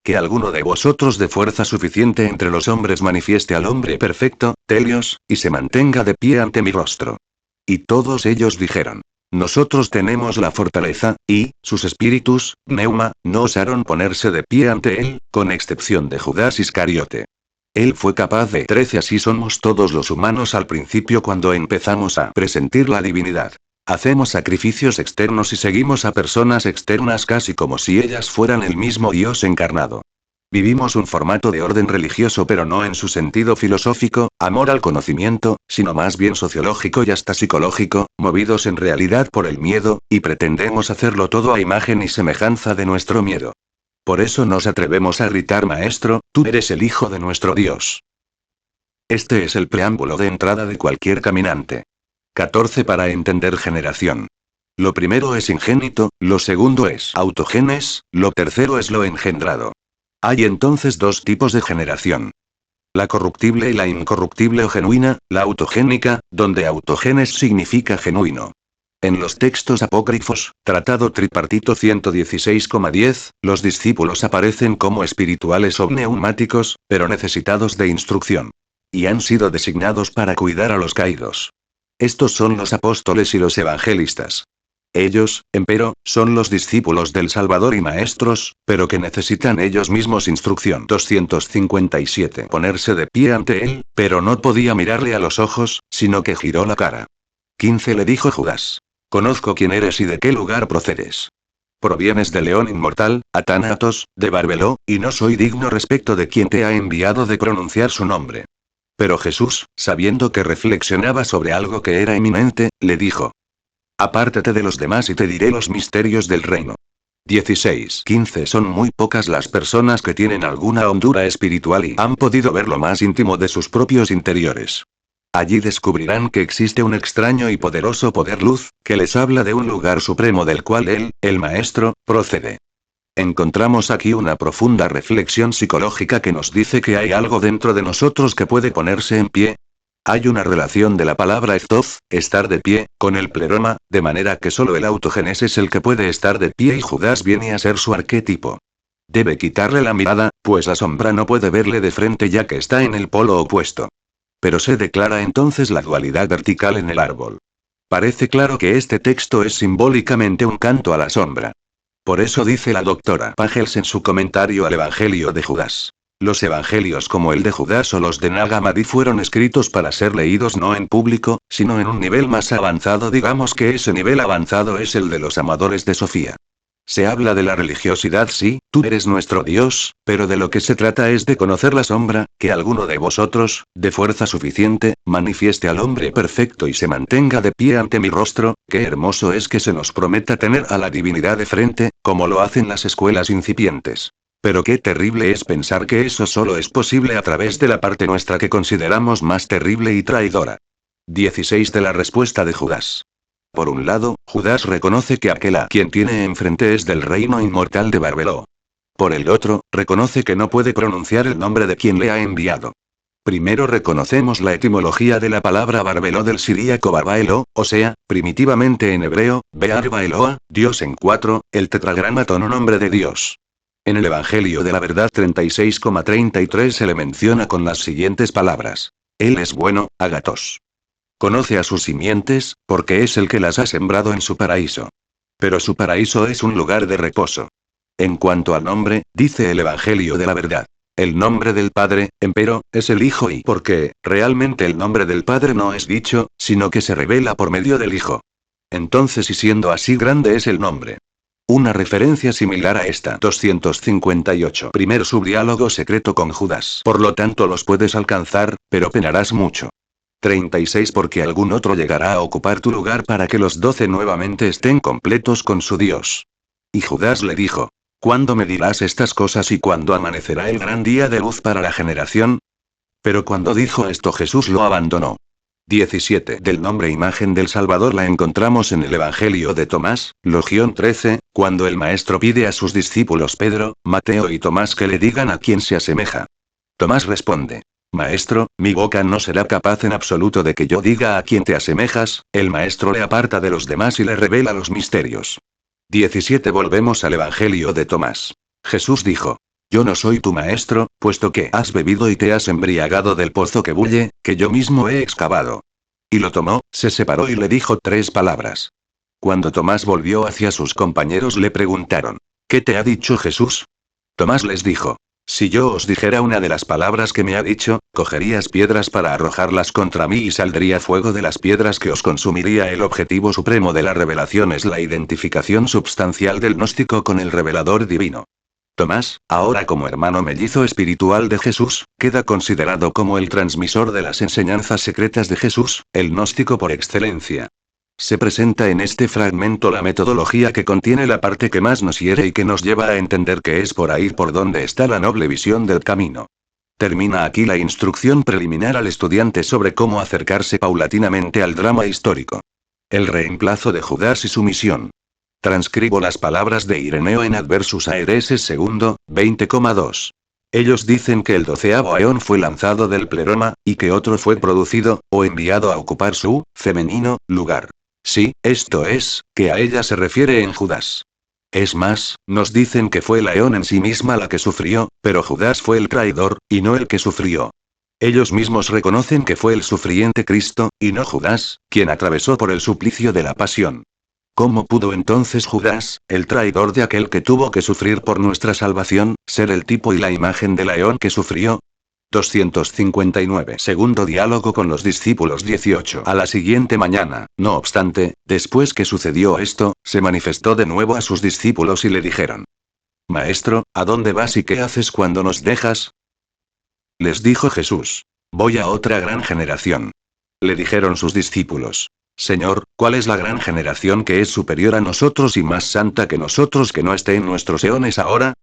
Que alguno de vosotros de fuerza suficiente entre los hombres manifieste al hombre perfecto, Telios, y se mantenga de pie ante mi rostro. Y todos ellos dijeron: Nosotros tenemos la fortaleza, y, sus espíritus, Neuma, no osaron ponerse de pie ante él, con excepción de Judas Iscariote. Él fue capaz de 13. Así somos todos los humanos al principio cuando empezamos a presentir la divinidad. Hacemos sacrificios externos y seguimos a personas externas casi como si ellas fueran el mismo Dios encarnado. Vivimos un formato de orden religioso pero no en su sentido filosófico, amor al conocimiento, sino más bien sociológico y hasta psicológico, movidos en realidad por el miedo, y pretendemos hacerlo todo a imagen y semejanza de nuestro miedo. Por eso nos atrevemos a gritar: Maestro, tú eres el Hijo de nuestro Dios. Este es el preámbulo de entrada de cualquier caminante. 14. Para entender generación. Lo primero es ingénito, lo segundo es autogenes, lo tercero es lo engendrado. Hay entonces dos tipos de generación. La corruptible y la incorruptible o genuina, la autogénica, donde autogenes significa genuino. En los textos apócrifos, Tratado Tripartito 116,10, los discípulos aparecen como espirituales o neumáticos, pero necesitados de instrucción. Y han sido designados para cuidar a los caídos. Estos son los apóstoles y los evangelistas. Ellos, empero, son los discípulos del Salvador y maestros, pero que necesitan ellos mismos instrucción. 257. Ponerse de pie ante él, pero no podía mirarle a los ojos, sino que giró la cara. 15. Le dijo Judas: Conozco quién eres y de qué lugar procedes. Provienes de León Inmortal, Atánatos, de Barbeló, y no soy digno respecto de quien te ha enviado de pronunciar su nombre. Pero Jesús, sabiendo que reflexionaba sobre algo que era eminente, le dijo: Apártate de los demás y te diré los misterios del reino. 16. 15. Son muy pocas las personas que tienen alguna hondura espiritual y han podido ver lo más íntimo de sus propios interiores. Allí descubrirán que existe un extraño y poderoso poder luz, que les habla de un lugar supremo del cual él, el Maestro, procede. Encontramos aquí una profunda reflexión psicológica que nos dice que hay algo dentro de nosotros que puede ponerse en pie. Hay una relación de la palabra estoz, estar de pie, con el pleroma, de manera que solo el autogenes es el que puede estar de pie y Judas viene a ser su arquetipo. Debe quitarle la mirada, pues la sombra no puede verle de frente ya que está en el polo opuesto. Pero se declara entonces la dualidad vertical en el árbol. Parece claro que este texto es simbólicamente un canto a la sombra. Por eso dice la doctora Pagels en su comentario al Evangelio de Judas: los evangelios como el de Judas o los de Nag Hammadi fueron escritos para ser leídos no en público, sino en un nivel más avanzado. Digamos que ese nivel avanzado es el de los amadores de Sofía. Se habla de la religiosidad, sí, tú eres nuestro Dios, pero de lo que se trata es de conocer la sombra, que alguno de vosotros, de fuerza suficiente, manifieste al hombre perfecto y se mantenga de pie ante mi rostro. Qué hermoso es que se nos prometa tener a la divinidad de frente, como lo hacen las escuelas incipientes. Pero qué terrible es pensar que eso solo es posible a través de la parte nuestra que consideramos más terrible y traidora. 16. De la respuesta de Judas. Por un lado, Judas reconoce que aquel a quien tiene enfrente es del reino inmortal de Barbeló. Por el otro, reconoce que no puede pronunciar el nombre de quien le ha enviado. Primero reconocemos la etimología de la palabra Barbeló del siríaco Barbaeló, o sea, primitivamente en hebreo, Bear Baeloa, Dios en 4, el tetragramaton o nombre de Dios. En el Evangelio de la Verdad 36,33 se le menciona con las siguientes palabras: Él es bueno, Agatos. Conoce a sus simientes, porque es el que las ha sembrado en su paraíso. Pero su paraíso es un lugar de reposo. En cuanto al nombre, dice el Evangelio de la Verdad: el nombre del Padre, empero, es el Hijo y porque, realmente el nombre del Padre no es dicho, sino que se revela por medio del Hijo. Entonces y siendo así grande es el nombre. Una referencia similar a esta. 258. Primer subdiálogo secreto con Judas. Por lo tanto los puedes alcanzar, pero penarás mucho. 36 Porque algún otro llegará a ocupar tu lugar para que los 12 nuevamente estén completos con su Dios. Y Judas le dijo: ¿Cuándo me dirás estas cosas y cuándo amanecerá el gran día de luz para la generación? Pero cuando dijo esto Jesús lo abandonó. 17 Del nombre imagen del Salvador la encontramos en el Evangelio de Tomás, Logión 13, cuando el Maestro pide a sus discípulos Pedro, Mateo y Tomás que le digan a quién se asemeja. Tomás responde: Maestro, mi boca no será capaz en absoluto de que yo diga a quién te asemejas. El Maestro le aparta de los demás y le revela los misterios. 17 Volvemos al Evangelio de Tomás. Jesús dijo: Yo no soy tu maestro, puesto que has bebido y te has embriagado del pozo que bulle, que yo mismo he excavado. Y lo tomó, se separó y le dijo 3 palabras. Cuando Tomás volvió hacia sus compañeros le preguntaron: ¿Qué te ha dicho Jesús? Tomás les dijo: Si yo os dijera una de las palabras que me ha dicho, cogerías piedras para arrojarlas contra mí y saldría fuego de las piedras que os consumiría. El objetivo supremo de la revelación es la identificación substancial del gnóstico con el revelador divino. Tomás, ahora como hermano mellizo espiritual de Jesús, queda considerado como el transmisor de las enseñanzas secretas de Jesús, el gnóstico por excelencia. Se presenta en este fragmento la metodología que contiene la parte que más nos hiere y que nos lleva a entender que es por ahí por donde está la noble visión del camino. Termina aquí la instrucción preliminar al estudiante sobre cómo acercarse paulatinamente al drama histórico. El reemplazo de Judas y su misión. Transcribo las palabras de Ireneo en Adversus Aereses II, 20,2. Ellos dicen que el 12º eón fue lanzado del pleroma, y que otro fue producido, o enviado a ocupar su, femenino, lugar. Sí, esto es, que a ella se refiere en Judas. Es más, nos dicen que fue la eón en sí misma la que sufrió, pero Judas fue el traidor, y no el que sufrió. Ellos mismos reconocen que fue el sufriente Cristo, y no Judas, quien atravesó por el suplicio de la pasión. ¿Cómo pudo entonces Judas, el traidor de aquel que tuvo que sufrir por nuestra salvación, ser el tipo y la imagen de la eón que sufrió? 259. Segundo diálogo con los discípulos 18. A la siguiente mañana, no obstante, después que sucedió esto, se manifestó de nuevo a sus discípulos y le dijeron: Maestro, ¿a dónde vas y qué haces cuando nos dejas? Les dijo Jesús: Voy a otra gran generación. Le dijeron sus discípulos: Señor, ¿cuál es la gran generación que es superior a nosotros y más santa que nosotros que no esté en nuestros eones ahora?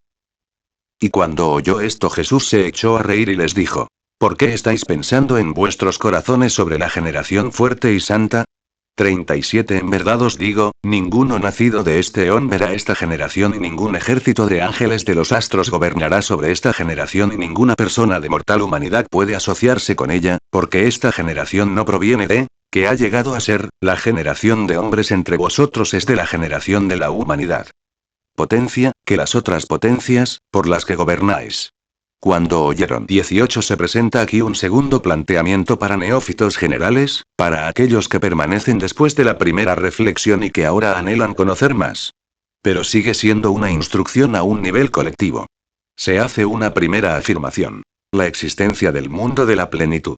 Y cuando oyó esto Jesús se echó a reír y les dijo: ¿Por qué estáis pensando en vuestros corazones sobre la generación fuerte y santa? 37 En verdad os digo, ninguno nacido de este eón verá esta generación y ningún ejército de ángeles de los astros gobernará sobre esta generación y ninguna persona de mortal humanidad puede asociarse con ella, porque esta generación no proviene de, que ha llegado a ser, la generación de hombres entre vosotros es de la generación de la humanidad. Potencia, que las otras potencias, por las que gobernáis. Cuando oyeron 18 se presenta aquí un segundo planteamiento para neófitos generales, para aquellos que permanecen después de la primera reflexión y que ahora anhelan conocer más. Pero sigue siendo una instrucción a un nivel colectivo. Se hace una primera afirmación: la existencia del mundo de la plenitud.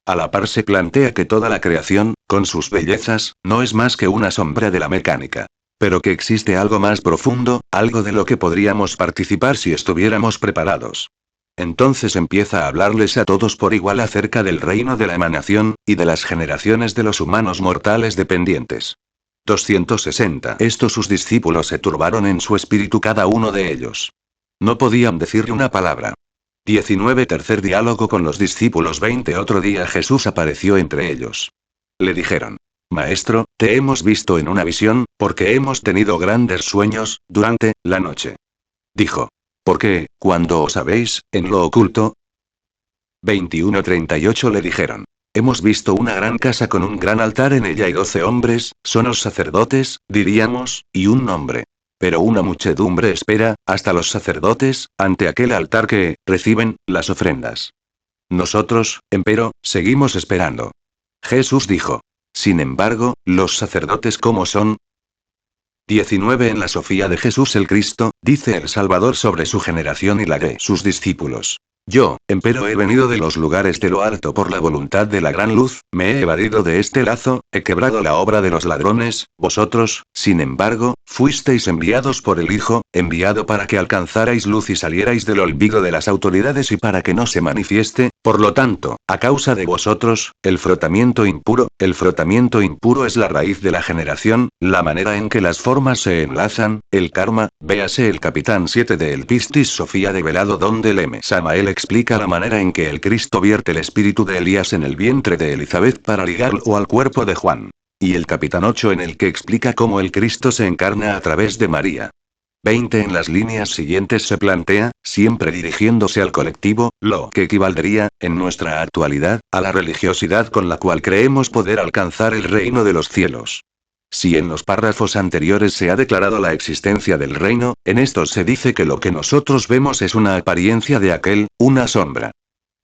A la par se plantea que toda la creación, con sus bellezas, no es más que una sombra de la mecánica. Pero que existe algo más profundo, algo de lo que podríamos participar si estuviéramos preparados. Entonces empieza a hablarles a todos por igual acerca del reino de la emanación, y de las generaciones de los humanos mortales dependientes. 260. Estos sus discípulos se turbaron en su espíritu cada uno de ellos. No podían decirle una palabra. 19. Tercer diálogo con los discípulos 20. Otro día Jesús apareció entre ellos. Le dijeron: Maestro, te hemos visto en una visión, porque hemos tenido grandes sueños, durante la noche. Dijo: ¿Por qué, cuando os habéis, en lo oculto? 21:38 Le dijeron: Hemos visto una gran casa con un gran altar en ella y 12 hombres, son los sacerdotes, diríamos, y un nombre. Pero una muchedumbre espera, hasta los sacerdotes, ante aquel altar que, reciben, las ofrendas. Nosotros, empero, seguimos esperando. Jesús dijo: Sin embargo, ¿los sacerdotes cómo son? 19 En la Sofía de Jesús el Cristo, dice el Salvador sobre su generación y la de sus discípulos. Yo, empero he venido de los lugares de lo alto por la voluntad de la gran luz, me he evadido de este lazo, he quebrado la obra de los ladrones, vosotros, sin embargo, fuisteis enviados por el Hijo, enviado para que alcanzarais luz y salierais del olvido de las autoridades y para que no se manifieste, por lo tanto, a causa de vosotros, el frotamiento impuro es la raíz de la generación, la manera en que las formas se enlazan, el karma, véase el capitán 7 de El Pistis Sofía de Velado donde el M. Samael explica la manera en que el Cristo vierte el espíritu de Elías en el vientre de Elizabeth para ligarlo al cuerpo de Juan. Y el capitán 8 en el que explica cómo el Cristo se encarna a través de María. 20 en las líneas siguientes se plantea, siempre dirigiéndose al colectivo, lo que equivaldría, en nuestra actualidad, a la religiosidad con la cual creemos poder alcanzar el reino de los cielos. Si en los párrafos anteriores se ha declarado la existencia del reino, en estos se dice que lo que nosotros vemos es una apariencia de aquel, una sombra.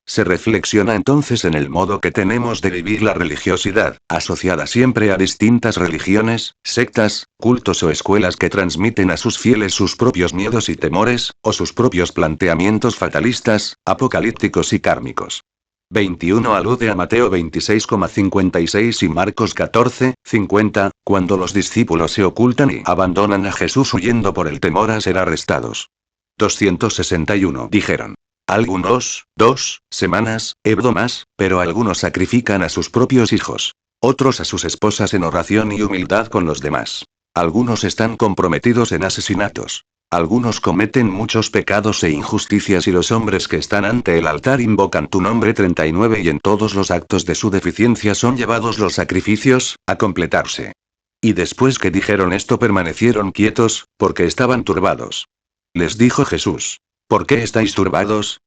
Se reflexiona entonces en el modo que tenemos de vivir la religiosidad, asociada siempre a distintas religiones, sectas, cultos o escuelas que transmiten a sus fieles sus propios miedos y temores, o sus propios planteamientos fatalistas, apocalípticos y kármicos. 21 alude a Mateo 26,56 y Marcos 14,50, cuando los discípulos se ocultan y abandonan a Jesús huyendo por el temor a ser arrestados. 261 dijeron. Algunos, 2 semanas, hebdo más, pero algunos sacrifican a sus propios hijos. Otros a sus esposas en oración y humildad con los demás. Algunos están comprometidos en asesinatos. Algunos cometen muchos pecados e injusticias y los hombres que están ante el altar invocan tu nombre 39 y en todos los actos de su deficiencia son llevados los sacrificios, a completarse. Y después que dijeron esto permanecieron quietos, porque estaban turbados. Les dijo Jesús. ¿Por qué estáis turbados?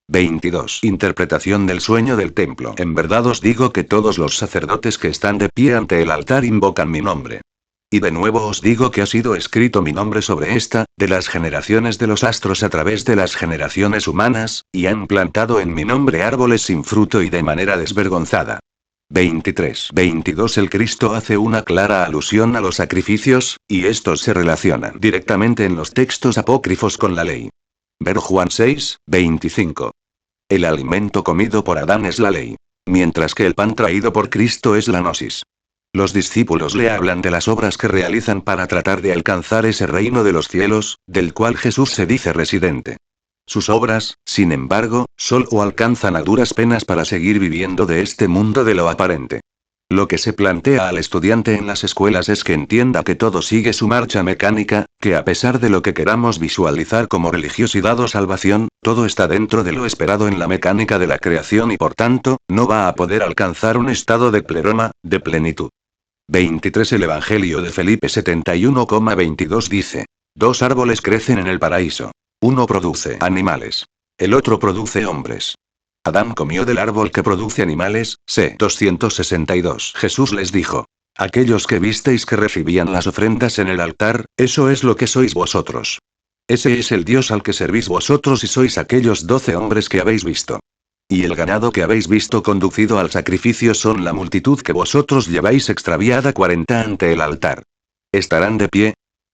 22. Interpretación del sueño del templo. En verdad os digo que todos los sacerdotes que están de pie ante el altar invocan mi nombre. Y de nuevo os digo que ha sido escrito mi nombre sobre esta, de las generaciones de los astros a través de las generaciones humanas, y han plantado en mi nombre árboles sin fruto y de manera desvergonzada. 23. 22. El Cristo hace una clara alusión a los sacrificios, y estos se relacionan directamente en los textos apócrifos con la ley. Ver Juan 6, 25. El alimento comido por Adán es la ley. Mientras que el pan traído por Cristo es la gnosis. Los discípulos le hablan de las obras que realizan para tratar de alcanzar ese reino de los cielos, del cual Jesús se dice residente. Sus obras, sin embargo, solo alcanzan a duras penas para seguir viviendo de este mundo de lo aparente. Lo que se plantea al estudiante en las escuelas es que entienda que todo sigue su marcha mecánica, que a pesar de lo que queramos visualizar como religiosidad o salvación, todo está dentro de lo esperado en la mecánica de la creación y por tanto, no va a poder alcanzar un estado de pleroma, de plenitud. 23. El Evangelio de Felipe 71,22 dice. 2 árboles crecen en el paraíso. Uno produce animales. El otro produce hombres. Adán comió del árbol que produce animales, c. 262. Jesús les dijo. Aquellos que visteis que recibían las ofrendas en el altar, eso es lo que sois vosotros. Ese es el Dios al que servís vosotros y sois aquellos 12 hombres que habéis visto. Y el ganado que habéis visto conducido al sacrificio son la multitud que vosotros lleváis extraviada 40 ante el altar. Estarán de pie.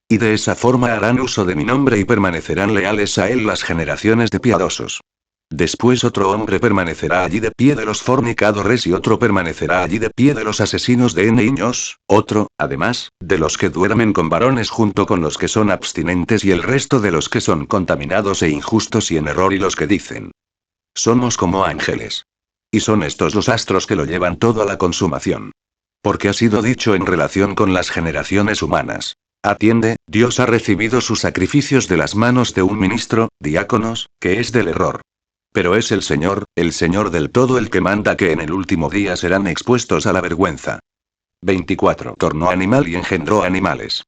Y de esa forma harán uso de mi nombre y permanecerán leales a él las generaciones de piadosos. Después otro hombre permanecerá allí de pie de los fornicadores y otro permanecerá allí de pie de los asesinos de niños, otro, además, de los que duermen con varones junto con los que son abstinentes y el resto de los que son contaminados e injustos y en error y los que dicen. Somos como ángeles. Y son estos los astros que lo llevan todo a la consumación. Porque ha sido dicho en relación con las generaciones humanas. Atiende, Dios ha recibido sus sacrificios de las manos de un ministro, diáconos, que es del error. Pero es el Señor del todo el que manda que en el último día serán expuestos a la vergüenza. 24. Tornó animal y engendró animales.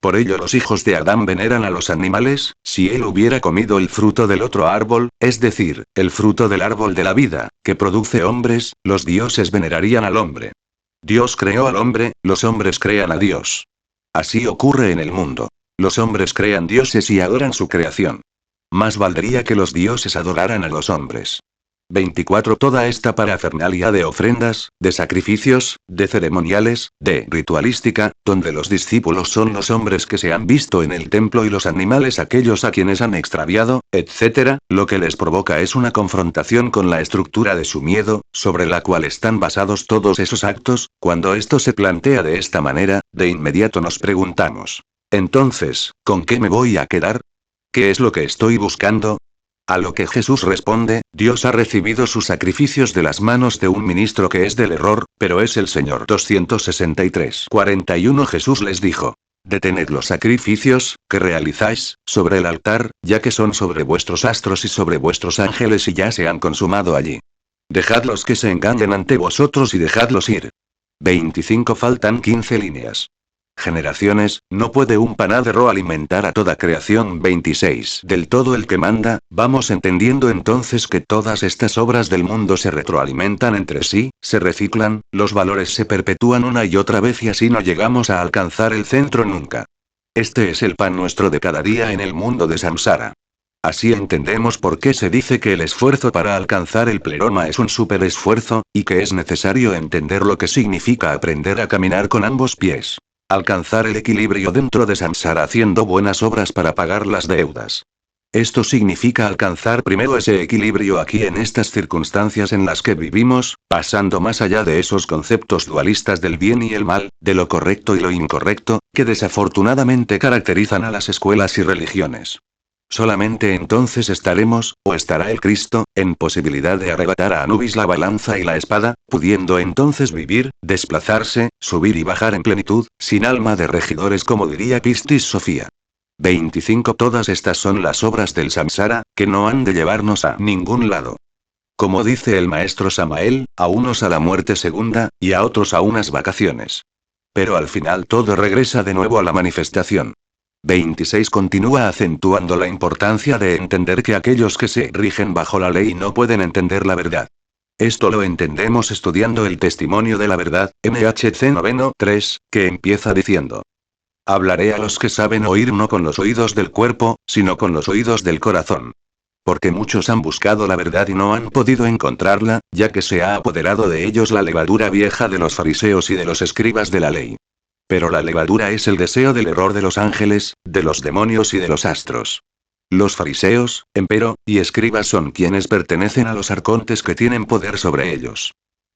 Por ello los hijos de Adán veneran a los animales, si él hubiera comido el fruto del otro árbol, es decir, el fruto del árbol de la vida, que produce hombres, los dioses venerarían al hombre. Dios creó al hombre, los hombres crean a Dios. Así ocurre en el mundo. Los hombres crean dioses y adoran su creación. Más valdría que los dioses adoraran a los hombres. 24. Toda esta parafernalia de ofrendas, de sacrificios, de ceremoniales, de ritualística, donde los discípulos son los hombres que se han visto en el templo y los animales aquellos a quienes han extraviado, etc., lo que les provoca es una confrontación con la estructura de su miedo, sobre la cual están basados todos esos actos. Cuando esto se plantea de esta manera, de inmediato nos preguntamos: entonces, ¿con qué me voy a quedar? ¿Qué es lo que estoy buscando? A lo que Jesús responde: Dios ha recibido sus sacrificios de las manos de un ministro que es del error, pero es el Señor. 263:41. Jesús les dijo: detened los sacrificios, que realizáis, sobre el altar, ya que son sobre vuestros astros y sobre vuestros ángeles y ya se han consumado allí. Dejadlos que se engañen ante vosotros y dejadlos ir. 25. Faltan 15 líneas. Generaciones, no puede un panadero alimentar a toda creación. 26. Del todo el que manda. Vamos entendiendo entonces que todas estas obras del mundo se retroalimentan entre sí, se reciclan, los valores se perpetúan una y otra vez y así no llegamos a alcanzar el centro nunca. Este es el pan nuestro de cada día en el mundo de samsara. Así entendemos por qué se dice que el esfuerzo para alcanzar el pleroma es un superesfuerzo, y que es necesario entender lo que significa aprender a caminar con ambos pies. Alcanzar el equilibrio dentro de samsara haciendo buenas obras para pagar las deudas. Esto significa alcanzar primero ese equilibrio aquí en estas circunstancias en las que vivimos, pasando más allá de esos conceptos dualistas del bien y el mal, de lo correcto y lo incorrecto, que desafortunadamente caracterizan a las escuelas y religiones. Solamente entonces estaremos, o estará el Cristo, en posibilidad de arrebatar a Anubis la balanza y la espada, pudiendo entonces vivir, desplazarse, subir y bajar en plenitud, sin alma de regidores como diría Pistis Sofía. 25. Todas estas son las obras del samsara, que no han de llevarnos a ningún lado. Como dice el maestro Samael, a unos a la muerte segunda, y a otros a unas vacaciones. Pero al final todo regresa de nuevo a la manifestación. 26. Continúa acentuando la importancia de entender que aquellos que se rigen bajo la ley no pueden entender la verdad. Esto lo entendemos estudiando el testimonio de la verdad, MHC 9.3, que empieza diciendo: hablaré a los que saben oír no con los oídos del cuerpo, sino con los oídos del corazón. Porque muchos han buscado la verdad y no han podido encontrarla, ya que se ha apoderado de ellos la levadura vieja de los fariseos y de los escribas de la ley. Pero la levadura es el deseo del error de los ángeles, de los demonios y de los astros. Los fariseos, empero, y escribas son quienes pertenecen a los arcontes que tienen poder sobre ellos.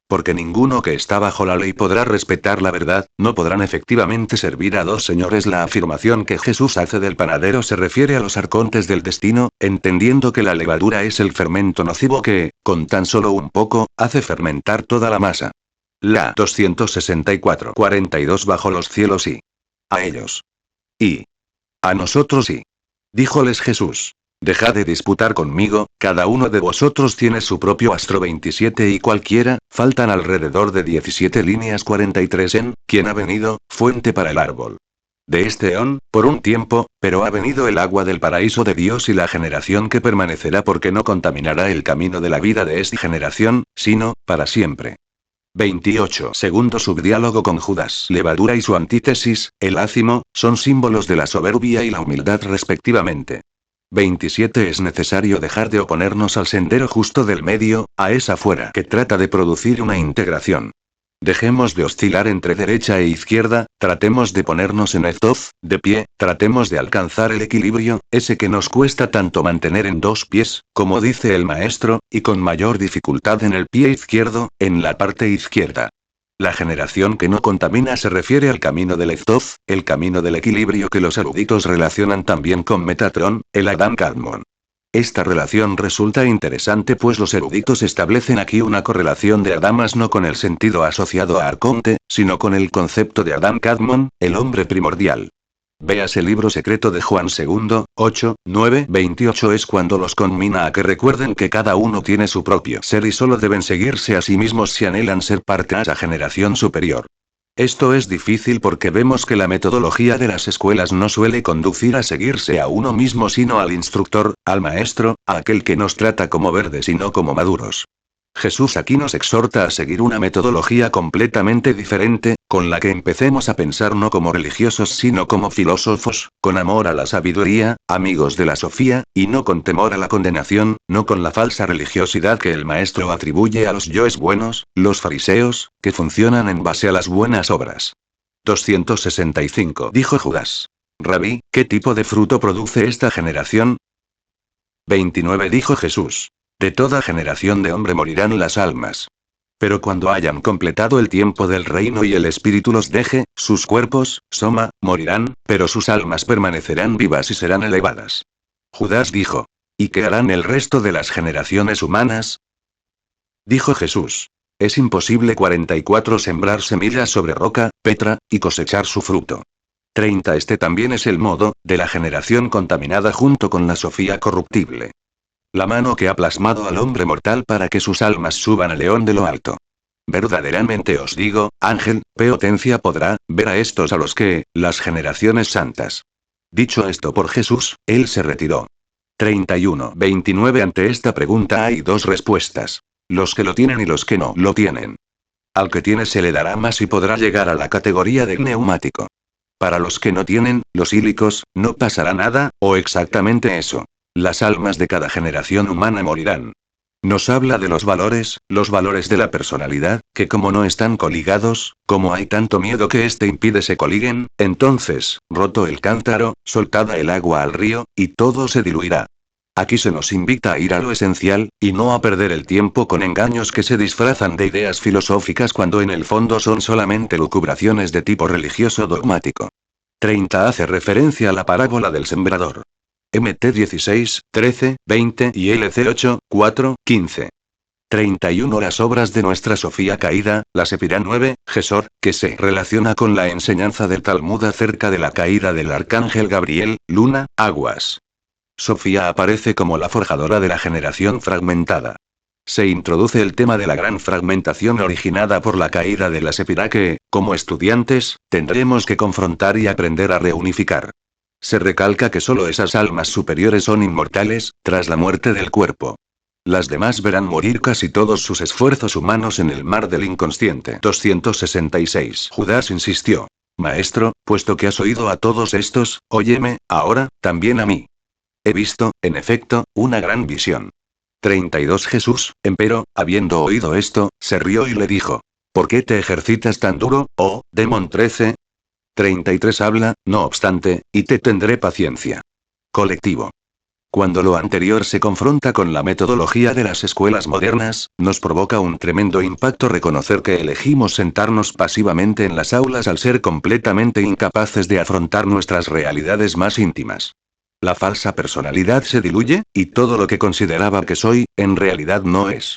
Porque ninguno que está bajo la ley podrá respetar la verdad, no podrán efectivamente servir a dos señores. La afirmación que Jesús hace del panadero se refiere a los arcontes del destino, entendiendo que la levadura es el fermento nocivo que, con tan solo un poco, hace fermentar toda la masa. La 264:42 bajo los cielos y a ellos. Y a nosotros y. Díjoles Jesús: dejad de disputar conmigo, cada uno de vosotros tiene su propio astro. 27 y cualquiera, faltan alrededor de 17 líneas. 43 en, ¿quién ha venido, fuente para el árbol? De este eón, por un tiempo, pero ha venido el agua del paraíso de Dios y la generación que permanecerá porque no contaminará el camino de la vida de esta generación, sino, para siempre. 28. Segundo subdiálogo con Judas. Levadura y su antítesis, el ácimo, son símbolos de la soberbia y la humildad respectivamente. 27. Es necesario dejar de oponernos al sendero justo del medio, a esa fuera que trata de producir una integración. Dejemos de oscilar entre derecha e izquierda, tratemos de ponernos en Eztoz, de pie, tratemos de alcanzar el equilibrio, ese que nos cuesta tanto mantener en dos pies, como dice el maestro, y con mayor dificultad en el pie izquierdo, en la parte izquierda. La generación que no contamina se refiere al camino del Eztoz, el camino del equilibrio que los eruditos relacionan también con Metatron, el Adam Kadmon. Esta relación resulta interesante pues los eruditos establecen aquí una correlación de Adamas no con el sentido asociado a Arconte, sino con el concepto de Adam Kadmon, el hombre primordial. Véase el libro secreto de Juan II, 8, 9, 28 es cuando los conmina a que recuerden que cada uno tiene su propio ser y solo deben seguirse a sí mismos si anhelan ser parte de esa generación superior. Esto es difícil porque vemos que la metodología de las escuelas no suele conducir a seguirse a uno mismo sino al instructor, al maestro, a aquel que nos trata como verdes y no como maduros. Jesús aquí nos exhorta a seguir una metodología completamente diferente, con la que empecemos a pensar no como religiosos sino como filósofos, con amor a la sabiduría, amigos de la Sofía, y no con temor a la condenación, no con la falsa religiosidad que el maestro atribuye a los yoes buenos, los fariseos, que funcionan en base a las buenas obras. 265 dijo Judas. Rabí, ¿qué tipo de fruto produce esta generación? 29 dijo Jesús. De toda generación de hombre morirán las almas. Pero cuando hayan completado el tiempo del reino y el espíritu los deje, sus cuerpos, soma, morirán, pero sus almas permanecerán vivas y serán elevadas. Judas dijo. ¿Y qué harán el resto de las generaciones humanas? Dijo Jesús. Es imposible 44 sembrar semillas sobre roca, Petra, y cosechar su fruto. 30 Este también es el modo, de la generación contaminada junto con la Sofía corruptible. La mano que ha plasmado al hombre mortal para que sus almas suban al león de lo alto. Verdaderamente os digo, ángel, potencia podrá, ver a estos a los que, las generaciones santas. Dicho esto por Jesús, él se retiró. 31-29 Ante esta pregunta hay dos respuestas. Los que lo tienen y los que no lo tienen. Al que tiene se le dará más y podrá llegar a la categoría de neumático. Para los que no tienen, los ílicos, no pasará nada, o exactamente eso. Las almas de cada generación humana morirán. Nos habla de los valores de la personalidad, que como no están coligados, como hay tanto miedo que éste impide se coliguen, entonces, roto el cántaro, soltada el agua al río, y todo se diluirá. Aquí se nos invita a ir a lo esencial, y no a perder el tiempo con engaños que se disfrazan de ideas filosóficas cuando en el fondo son solamente lucubraciones de tipo religioso dogmático. 30 Hace referencia a la parábola del sembrador. MT 16, 13, 20 y LC 8, 4, 15. 31 Las obras de nuestra Sofía caída, la Sefirá 9, Gesor, que se relaciona con la enseñanza del Talmud acerca de la caída del arcángel Gabriel, luna, aguas. Sofía aparece como la forjadora de la generación fragmentada. Se introduce el tema de la gran fragmentación originada por la caída de la Sefirá que, como estudiantes, tendremos que confrontar y aprender a reunificar. Se recalca que solo esas almas superiores son inmortales, tras la muerte del cuerpo. Las demás verán morir casi todos sus esfuerzos humanos en el mar del inconsciente. 266 Judas insistió. Maestro, puesto que has oído a todos estos, óyeme, ahora, también a mí. He visto, en efecto, una gran visión. 32 Jesús, empero, habiendo oído esto, se rió y le dijo. ¿Por qué te ejercitas tan duro, oh, demon 13? 33 Habla, no obstante, y te tendré paciencia. Colectivo. Cuando lo anterior se confronta con la metodología de las escuelas modernas, nos provoca un tremendo impacto reconocer que elegimos sentarnos pasivamente en las aulas al ser completamente incapaces de afrontar nuestras realidades más íntimas. La falsa personalidad se diluye, y todo lo que consideraba que soy, en realidad no es.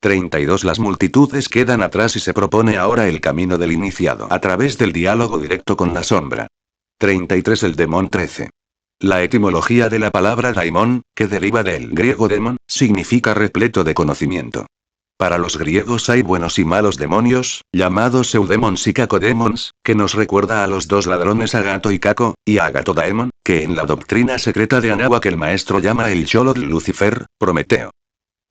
32 Las multitudes quedan atrás y se propone ahora el camino del iniciado a través del diálogo directo con la sombra. 33 El demon 13. La etimología de la palabra daimon, que deriva del griego demon, significa repleto de conocimiento. Para los griegos hay buenos y malos demonios, llamados eudemons y cacodemons, que nos recuerda a los dos ladrones Agato y Caco, y a Agatodaemon, que en la doctrina secreta de Anáhuac el maestro llama el Xolotl Lucifer, Prometeo.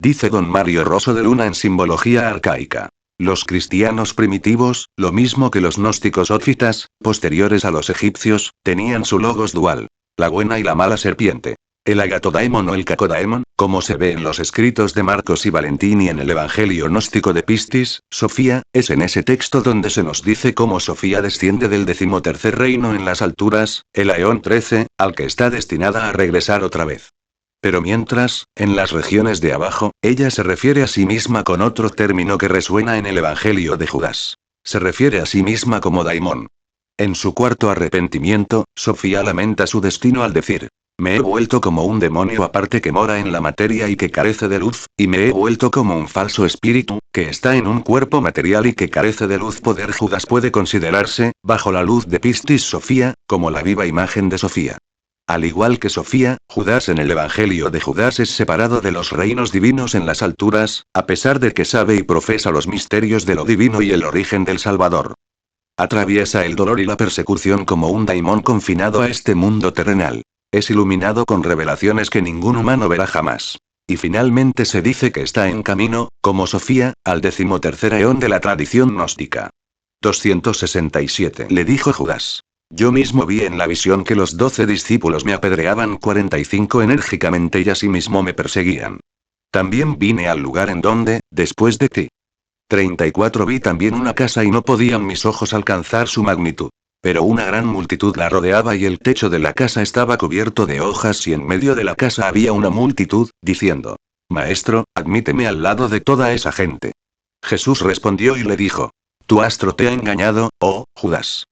Dice don Mario Rosso de Luna en Simbología Arcaica. Los cristianos primitivos, lo mismo que los gnósticos ófitas, posteriores a los egipcios, tenían su logos dual. La buena y la mala serpiente. El Agatodaemon o el Cacodaemon, como se ve en los escritos de Marcos y Valentín y en el Evangelio gnóstico de Pistis, Sofía, es en ese texto donde se nos dice cómo Sofía desciende del 13º reino en las alturas, el Aeón 13, al que está destinada a regresar otra vez. Pero mientras, en las regiones de abajo, ella se refiere a sí misma con otro término que resuena en el Evangelio de Judas. Se refiere a sí misma como daimon. En su cuarto arrepentimiento, Sofía lamenta su destino al decir, me he vuelto como un demonio aparte que mora en la materia y que carece de luz, y me he vuelto como un falso espíritu, que está en un cuerpo material y que carece de luz. Poder Judas puede considerarse, bajo la luz de Pistis Sofía, como la viva imagen de Sofía. Al igual que Sofía, Judas en el Evangelio de Judas es separado de los reinos divinos en las alturas, a pesar de que sabe y profesa los misterios de lo divino y el origen del Salvador. Atraviesa el dolor y la persecución como un daimón confinado a este mundo terrenal. Es iluminado con revelaciones que ningún humano verá jamás. Y finalmente se dice que está en camino, como Sofía, al 13º eón de la tradición gnóstica. 267. Le dijo Judas. Yo mismo vi en la visión que los 12 discípulos me apedreaban 45 enérgicamente y asimismo me perseguían. También vine al lugar en donde, después de ti. 34. Vi también una casa y no podían mis ojos alcanzar su magnitud. Pero una gran multitud la rodeaba y el techo de la casa estaba cubierto de hojas y en medio de la casa había una multitud, diciendo: Maestro, admíteme al lado de toda esa gente. Jesús respondió y le dijo: Tu astro te ha engañado, oh Judas.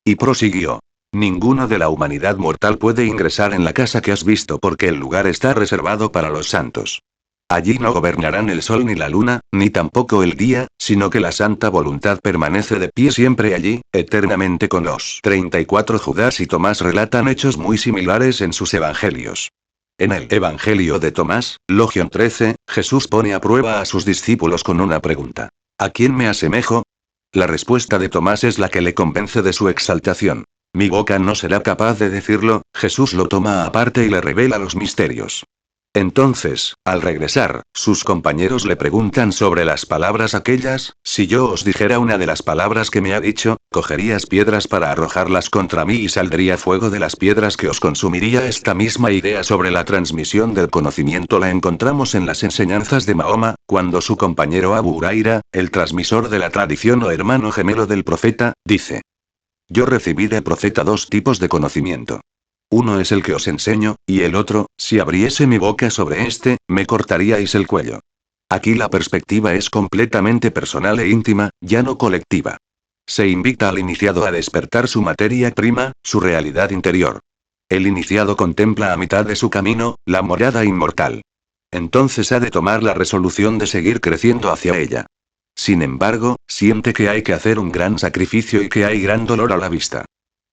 Y prosiguió: Ninguno de la humanidad mortal puede ingresar en la casa que has visto porque el lugar está reservado para los santos. Allí no gobernarán el sol ni la luna, ni tampoco el día, sino que la santa voluntad permanece de pie siempre allí, eternamente con los 34. Judas y Tomás relatan hechos muy similares en sus evangelios. En el Evangelio de Tomás, Logión 13, Jesús pone a prueba a sus discípulos con una pregunta: ¿A quién me asemejo? La respuesta de Tomás es la que le convence de su exaltación. Mi boca no será capaz de decirlo. Jesús lo toma aparte y le revela los misterios. Entonces, al regresar, sus compañeros le preguntan sobre las palabras aquellas: si yo os dijera una de las palabras que me ha dicho, ¿cogerías piedras para arrojarlas contra mí y saldría fuego de las piedras que os consumiría? Esta misma idea sobre la transmisión del conocimiento la encontramos en las enseñanzas de Mahoma, cuando su compañero Abu Huraira, el transmisor de la tradición o hermano gemelo del profeta, dice: Yo recibí del profeta 2 tipos de conocimiento. Uno es el que os enseño, y el otro, si abriese mi boca sobre este, me cortaríais el cuello. Aquí la perspectiva es completamente personal e íntima, ya no colectiva. Se invita al iniciado a despertar su materia prima, su realidad interior. El iniciado contempla a mitad de su camino, la morada inmortal. Entonces ha de tomar la resolución de seguir creciendo hacia ella. Sin embargo, siente que hay que hacer un gran sacrificio y que hay gran dolor a la vista.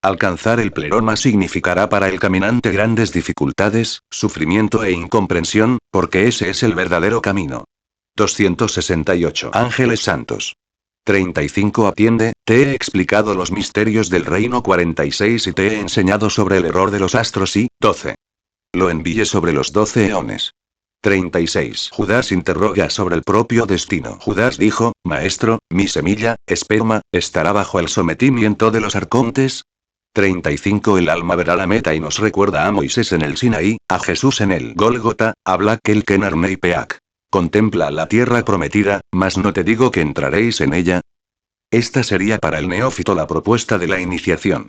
Alcanzar el pleroma significará para el caminante grandes dificultades, sufrimiento e incomprensión, porque ese es el verdadero camino. 268. Ángeles santos. 35. Atiende, te he explicado los misterios del reino. 46. Y te he enseñado sobre el error de los astros. Y 12. Lo envié sobre los 12 eones. 36. Judas interroga sobre el propio destino. Judas dijo: Maestro, mi semilla, esperma, estará bajo el sometimiento de los arcontes. 35. El alma verá la meta y nos recuerda a Moisés en el Sinaí, a Jesús en el Gólgota, a Blakel Kenarnei Peak. Contempla la tierra prometida, mas no te digo que entraréis en ella. Esta sería para el neófito la propuesta de la iniciación.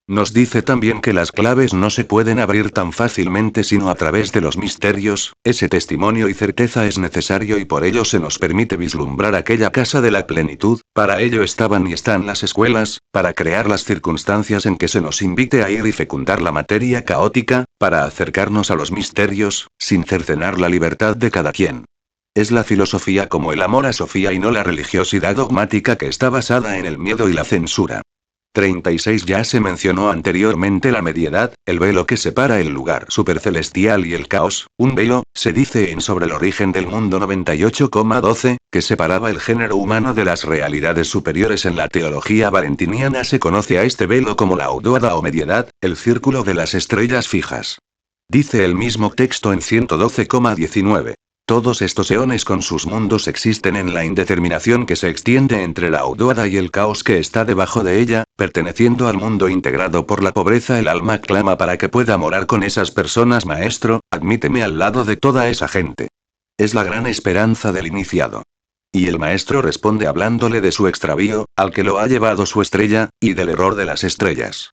Nos dice también que las claves no se pueden abrir tan fácilmente sino a través de los misterios. Ese testimonio y certeza es necesario y por ello se nos permite vislumbrar aquella casa de la plenitud. Para ello estaban y están las escuelas, para crear las circunstancias en que se nos invite a ir y fecundar la materia caótica, para acercarnos a los misterios, sin cercenar la libertad de cada quien. Es la filosofía como el amor a Sofía y no la religiosidad dogmática que está basada en el miedo y la censura. 36. Ya se mencionó anteriormente la mediedad, el velo que separa el lugar supercelestial y el caos, un velo, se dice en Sobre el origen del mundo 98,12, que separaba el género humano de las realidades superiores. En la teología valentiniana se conoce a este velo como la auduada o mediedad, el círculo de las estrellas fijas. Dice el mismo texto en 112,19. Todos estos eones con sus mundos existen en la indeterminación que se extiende entre la auduada y el caos que está debajo de ella, perteneciendo al mundo integrado por la pobreza. El alma clama para que pueda morar con esas personas. Maestro, admíteme al lado de toda esa gente. Es la gran esperanza del iniciado. Y el maestro responde hablándole de su extravío, al que lo ha llevado su estrella, y del error de las estrellas.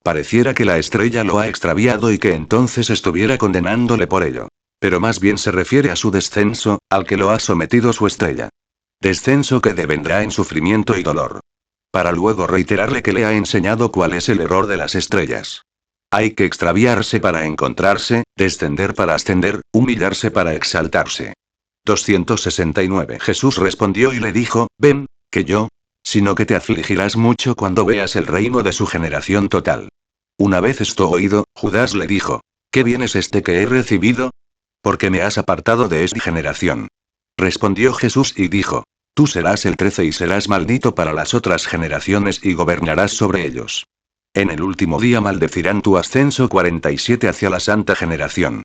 Pareciera que la estrella lo ha extraviado y que entonces estuviera condenándole por ello. Pero más bien se refiere a su descenso, al que lo ha sometido su estrella. Descenso que devendrá en sufrimiento y dolor. Para luego reiterarle que le ha enseñado cuál es el error de las estrellas. Hay que extraviarse para encontrarse, descender para ascender, humillarse para exaltarse. 269. Jesús respondió y le dijo: Ven, que yo, sino que te afligirás mucho cuando veas el reino de su generación total. Una vez esto oído, Judas le dijo: ¿Qué bien es este que he recibido? Porque me has apartado de esta generación. Respondió Jesús y dijo: Tú serás el 13 y serás maldito para las otras generaciones y gobernarás sobre ellos. En el último día maldecirán tu ascenso. 47 Hacia la santa generación.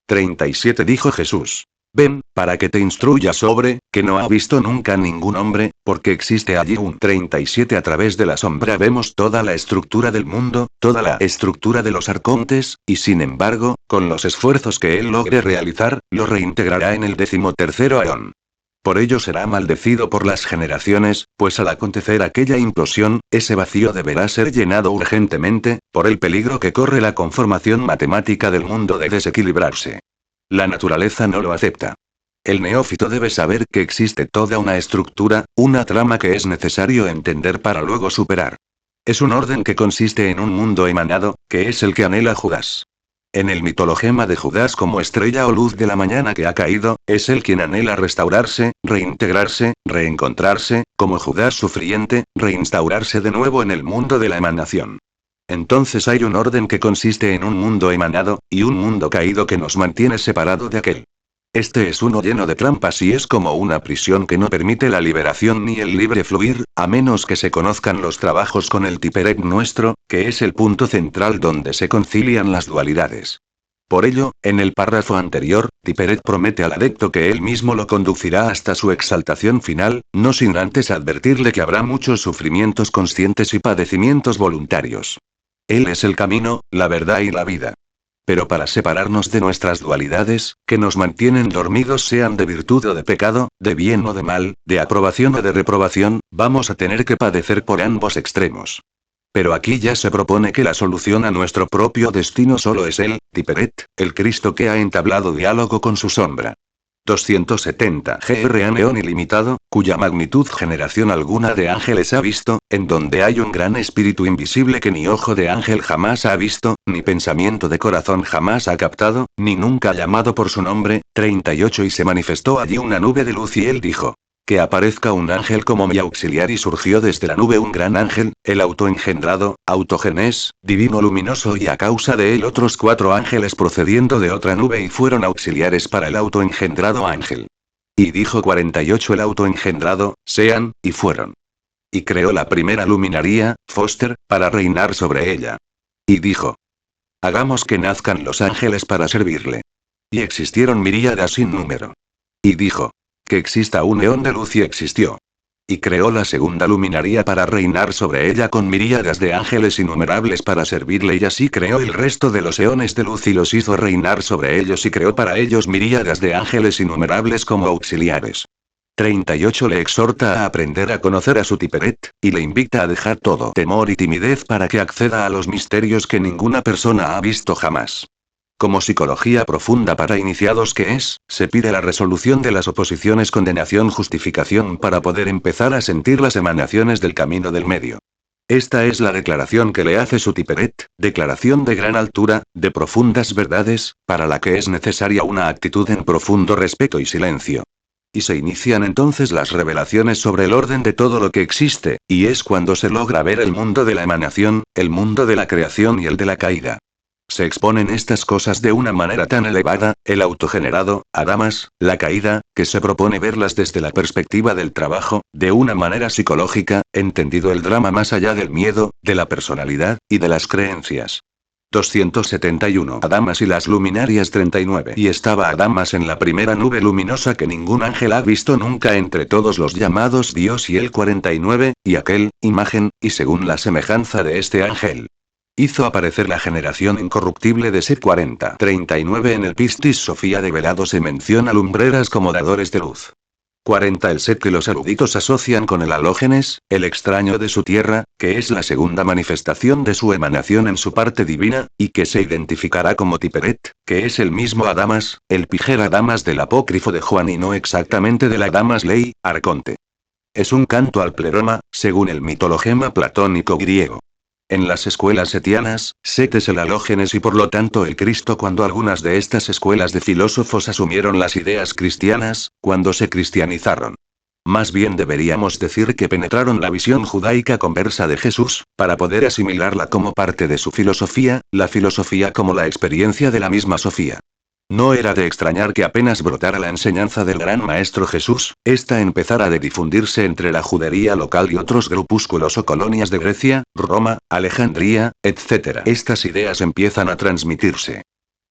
37 Dijo Jesús: Ven, para que te instruya sobre, que no ha visto nunca ningún hombre, porque existe allí un 37 a través de la sombra vemos toda la estructura del mundo, toda la estructura de los arcontes, y sin embargo, con los esfuerzos que él logre realizar, lo reintegrará en el 13º eón. Por ello será maldecido por las generaciones, pues al acontecer aquella implosión, ese vacío deberá ser llenado urgentemente, por el peligro que corre la conformación matemática del mundo de desequilibrarse. La naturaleza no lo acepta. El neófito debe saber que existe toda una estructura, una trama que es necesario entender para luego superar. Es un orden que consiste en un mundo emanado, que es el que anhela Judas. En el mitologema de Judas como estrella o luz de la mañana que ha caído, es él quien anhela restaurarse, reintegrarse, reencontrarse, como Judas sufriente, reinstaurarse de nuevo en el mundo de la emanación. Entonces hay un orden que consiste en un mundo emanado, y un mundo caído que nos mantiene separado de aquel. Este es uno lleno de trampas y es como una prisión que no permite la liberación ni el libre fluir, a menos que se conozcan los trabajos con el Tiperet nuestro, que es el punto central donde se concilian las dualidades. Por ello, en el párrafo anterior, Tiperet promete al adepto que él mismo lo conducirá hasta su exaltación final, no sin antes advertirle que habrá muchos sufrimientos conscientes y padecimientos voluntarios. Él es el camino, la verdad y la vida. Pero para separarnos de nuestras dualidades, que nos mantienen dormidos sean de virtud o de pecado, de bien o de mal, de aprobación o de reprobación, vamos a tener que padecer por ambos extremos. Pero aquí ya se propone que la solución a nuestro propio destino solo es el Tiperet, el Cristo que ha entablado diálogo con su sombra. 270 GRA neón ilimitado, cuya magnitud generación alguna de ángeles ha visto, en donde hay un gran espíritu invisible que ni ojo de ángel jamás ha visto, ni pensamiento de corazón jamás ha captado, ni nunca ha llamado por su nombre. 38 Y se manifestó allí una nube de luz y él dijo: que aparezca un ángel como mi auxiliar y surgió desde la nube un gran ángel, el autoengendrado, autogenes, divino luminoso y a causa de él otros 4 ángeles procediendo de otra nube y fueron auxiliares para el autoengendrado ángel. Y dijo 48 el autoengendrado, sean, y fueron. Y creó la primera luminaría, Foster, para reinar sobre ella. Y dijo: hagamos que nazcan los ángeles para servirle. Y existieron miríadas sin número. Y dijo: que exista un eón de luz y existió. Y creó la segunda luminaría para reinar sobre ella con miríadas de ángeles innumerables para servirle y así creó el resto de los eones de luz y los hizo reinar sobre ellos y creó para ellos miríadas de ángeles innumerables como auxiliares. 38 Le exhorta a aprender a conocer a su Tiperet, y le invita a dejar todo temor y timidez para que acceda a los misterios que ninguna persona ha visto jamás. Como psicología profunda para iniciados que es, se pide la resolución de las oposiciones condenación-justificación para poder empezar a sentir las emanaciones del camino del medio. Esta es la declaración que le hace su Tiperet, declaración de gran altura, de profundas verdades, para la que es necesaria una actitud en profundo respeto y silencio. Y se inician entonces las revelaciones sobre el orden de todo lo que existe, y es cuando se logra ver el mundo de la emanación, el mundo de la creación y el de la caída. Se exponen estas cosas de una manera tan elevada, el autogenerado, Adamas, la caída, que se propone verlas desde la perspectiva del trabajo, de una manera psicológica, entendido el drama más allá del miedo, de la personalidad, y de las creencias. 271 Adamas y las luminarias 39 Y estaba Adamas en la primera nube luminosa que ningún ángel ha visto nunca entre todos los llamados Dios y el 49, y aquel, imagen, y según la semejanza de este ángel. Hizo aparecer la generación incorruptible de Set 40. 39 En el Pistis Sofía de velado se menciona lumbreras como dadores de luz. 40 El Set que los eruditos asocian con el halógenes, el extraño de su tierra, que es la segunda manifestación de su emanación en su parte divina, y que se identificará como Tiperet, que es el mismo Adamas, el Pijer Adamas del apócrifo de Juan y no exactamente del Adamas Ley, Arconte. Es un canto al pleroma, según el mitologema platónico griego. En las escuelas setianas, Set es el halógenes y por lo tanto el Cristo cuando algunas de estas escuelas de filósofos asumieron las ideas cristianas, cuando se cristianizaron. Más bien deberíamos decir que penetraron la visión judaica conversa de Jesús, para poder asimilarla como parte de su filosofía, la filosofía como la experiencia de la misma Sofía. No era de extrañar que apenas brotara la enseñanza del gran maestro Jesús, ésta empezara de difundirse entre la judería local y otros grupúsculos o colonias de Grecia, Roma, Alejandría, etc. Estas ideas empiezan a transmitirse.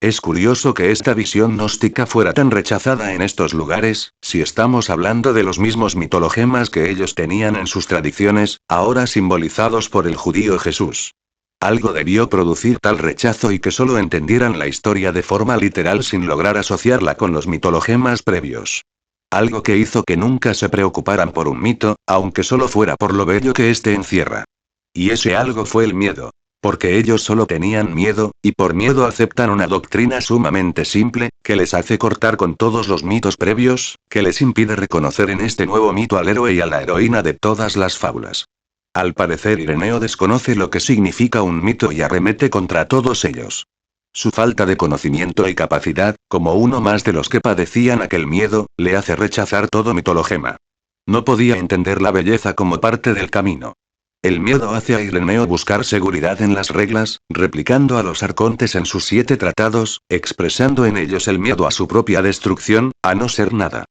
Es curioso que esta visión gnóstica fuera tan rechazada en estos lugares, si estamos hablando de los mismos mitologemas que ellos tenían en sus tradiciones, ahora simbolizados por el judío Jesús. Algo debió producir tal rechazo y que solo entendieran la historia de forma literal sin lograr asociarla con los mitologemas previos. Algo que hizo que nunca se preocuparan por un mito, aunque solo fuera por lo bello que éste encierra. Y ese algo fue el miedo. Porque ellos solo tenían miedo, y por miedo aceptan una doctrina sumamente simple, que les hace cortar con todos los mitos previos, que les impide reconocer en este nuevo mito al héroe y a la heroína de todas las fábulas. Al parecer Ireneo desconoce lo que significa un mito y arremete contra todos ellos. Su falta de conocimiento y capacidad, como uno más de los que padecían aquel miedo, le hace rechazar todo mitologema. No podía entender la belleza como parte del camino. El miedo hace a Ireneo buscar seguridad en las reglas, replicando a los arcontes en sus 7 tratados, expresando en ellos el miedo a su propia destrucción, a no ser nada.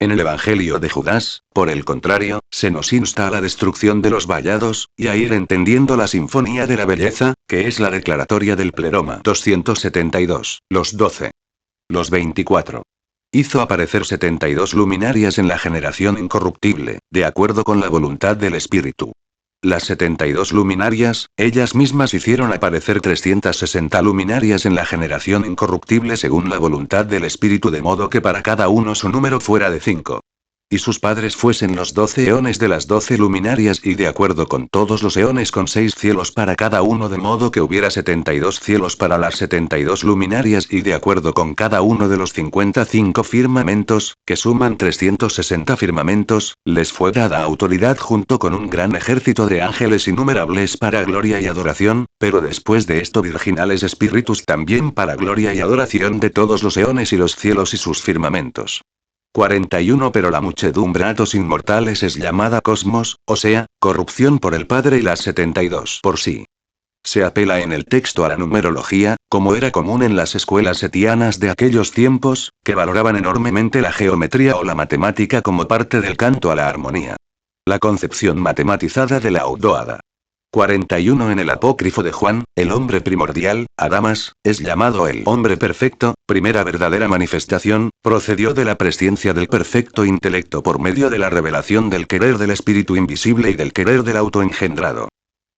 En el Evangelio de Judas, por el contrario, se nos insta a la destrucción de los vallados, y a ir entendiendo la sinfonía de la belleza, que es la declaratoria del pleroma 272, los 12. Los 24. Hizo aparecer 72 luminarias en la generación incorruptible, de acuerdo con la voluntad del Espíritu. Las 72 luminarias, ellas mismas hicieron aparecer 360 luminarias en la generación incorruptible según la voluntad del Espíritu, de modo que para cada uno su número fuera de 5. Y sus padres fuesen los 12 eones de las 12 luminarias y de acuerdo con todos los eones con 6 cielos para cada uno, de modo que hubiera 72 cielos para las 72 luminarias y de acuerdo con cada uno de los 55 firmamentos, que suman 360 firmamentos, les fue dada autoridad junto con un gran ejército de ángeles innumerables para gloria y adoración, pero después de esto virginales espíritus también para gloria y adoración de todos los eones y los cielos y sus firmamentos. 41 Pero la muchedumbre atos inmortales es llamada cosmos, o sea, corrupción por el Padre, y las 72 por sí. Se apela en el texto a la numerología, como era común en las escuelas setianas de aquellos tiempos, que valoraban enormemente la geometría o la matemática como parte del canto a la armonía. La concepción matematizada de la Audoada. 41 En el apócrifo de Juan, el hombre primordial, Adamas, es llamado el hombre perfecto, primera verdadera manifestación, procedió de la presciencia del perfecto intelecto por medio de la revelación del querer del espíritu invisible y del querer del autoengendrado.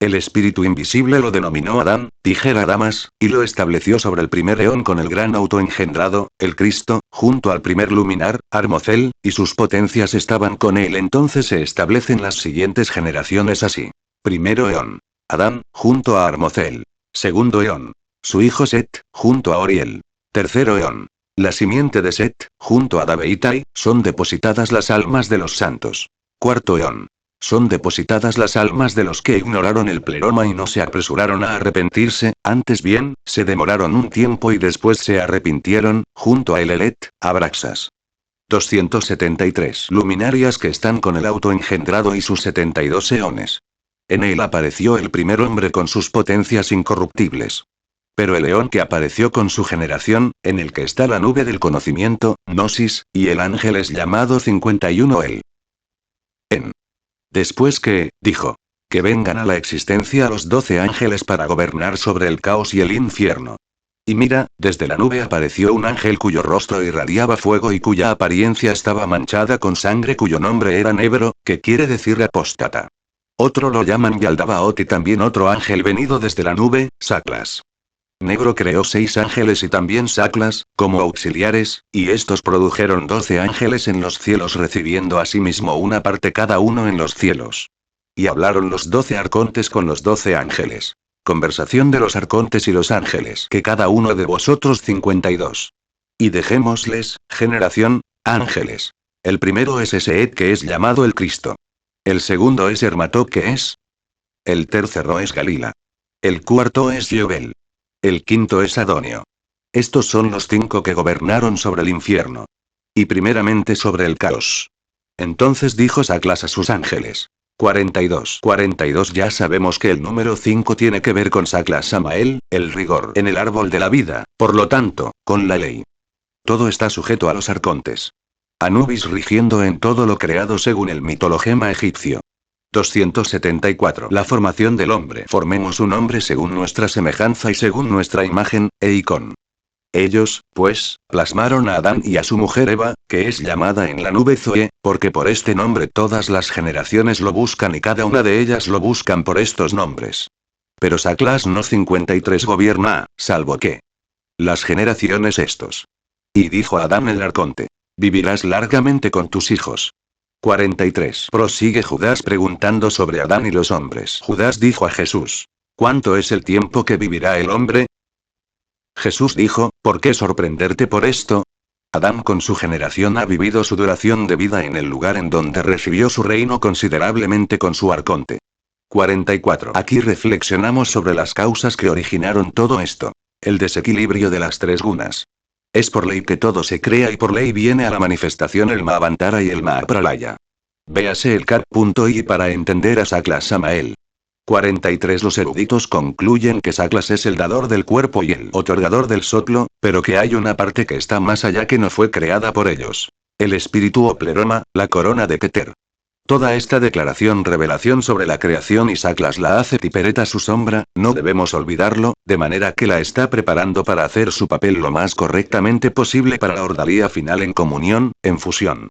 El espíritu invisible lo denominó Adán, dijera Adamas, y lo estableció sobre el primer eón con el gran autoengendrado, el Cristo, junto al primer luminar, Armocel, y sus potencias estaban con él. Entonces se establecen las siguientes generaciones así. Primero eón. Adán, junto a Armocel. Segundo eón. Su hijo Set, junto a Oriel. Tercero eón. La simiente de Set, junto a Dabeitai, son depositadas las almas de los santos. Cuarto eón. Son depositadas las almas de los que ignoraron el pleroma y no se apresuraron a arrepentirse, antes bien, se demoraron un tiempo y después se arrepintieron, junto a Elelet, Abraxas. 273 luminarias que están con el autoengendrado y sus 72 eones. En él apareció el primer hombre con sus potencias incorruptibles. Pero el eón que apareció con su generación, en el que está la nube del conocimiento, Gnosis, y el ángel es llamado 51 él. Después que, dijo, que vengan a la existencia los 12 ángeles para gobernar sobre el caos y el infierno. Y mira, desde la nube apareció un ángel cuyo rostro irradiaba fuego y cuya apariencia estaba manchada con sangre, cuyo nombre era Nebro, que quiere decir apóstata. Otro lo llaman Yaldabaoth y también otro ángel venido desde la nube, Saclas. Negro creó 6 ángeles y también Saclas, como auxiliares, y estos produjeron 12 ángeles en los cielos, recibiendo asimismo una parte cada uno en los cielos. Y hablaron los 12 arcontes con los 12 ángeles. Conversación de los arcontes y los ángeles, que cada uno de vosotros 52. Y dejémosles, generación, ángeles. El primero es Eseet, que es llamado el Cristo. El segundo es Hermatop, que es. El tercero es Galila. El cuarto es Yobel. El quinto es Adonio. Estos son los 5 que gobernaron sobre el infierno. Y primeramente sobre el caos. Entonces dijo Saclas a sus ángeles. 42. Ya sabemos que el número 5 tiene que ver con Saclas Samael, el rigor en el árbol de la vida, por lo tanto, con la ley. Todo está sujeto a los arcontes. Anubis rigiendo en todo lo creado según el mitologema egipcio. 274. La formación del hombre. Formemos un hombre según nuestra semejanza y según nuestra imagen, Eikon. Ellos, pues, plasmaron a Adán y a su mujer Eva, que es llamada en la nube Zoe, porque por este nombre todas las generaciones lo buscan y cada una de ellas lo buscan por estos nombres. Pero Saclas no 53 gobierna, salvo que las generaciones estos. Y dijo Adán el arconte: vivirás largamente con tus hijos. 43. Prosigue Judas preguntando sobre Adán y los hombres. Judas dijo a Jesús: ¿cuánto es el tiempo que vivirá el hombre? Jesús dijo: ¿por qué sorprenderte por esto? Adán con su generación ha vivido su duración de vida en el lugar en donde recibió su reino considerablemente con su arconte. 44. Aquí reflexionamos sobre las causas que originaron todo esto. El desequilibrio de las tres gunas. Es por ley que todo se crea y por ley viene a la manifestación el Mahavantara y el Mahapralaya. Véase el cat.i para entender a Saclas Samael. 43. Los eruditos concluyen que Saclas es el dador del cuerpo y el otorgador del soplo, pero que hay una parte que está más allá que no fue creada por ellos. El espíritu o pleroma, la corona de Keter. Toda esta revelación sobre la creación y Saclas la hace Tiperet a su sombra, no debemos olvidarlo, de manera que la está preparando para hacer su papel lo más correctamente posible para la ordalía final en comunión, en fusión.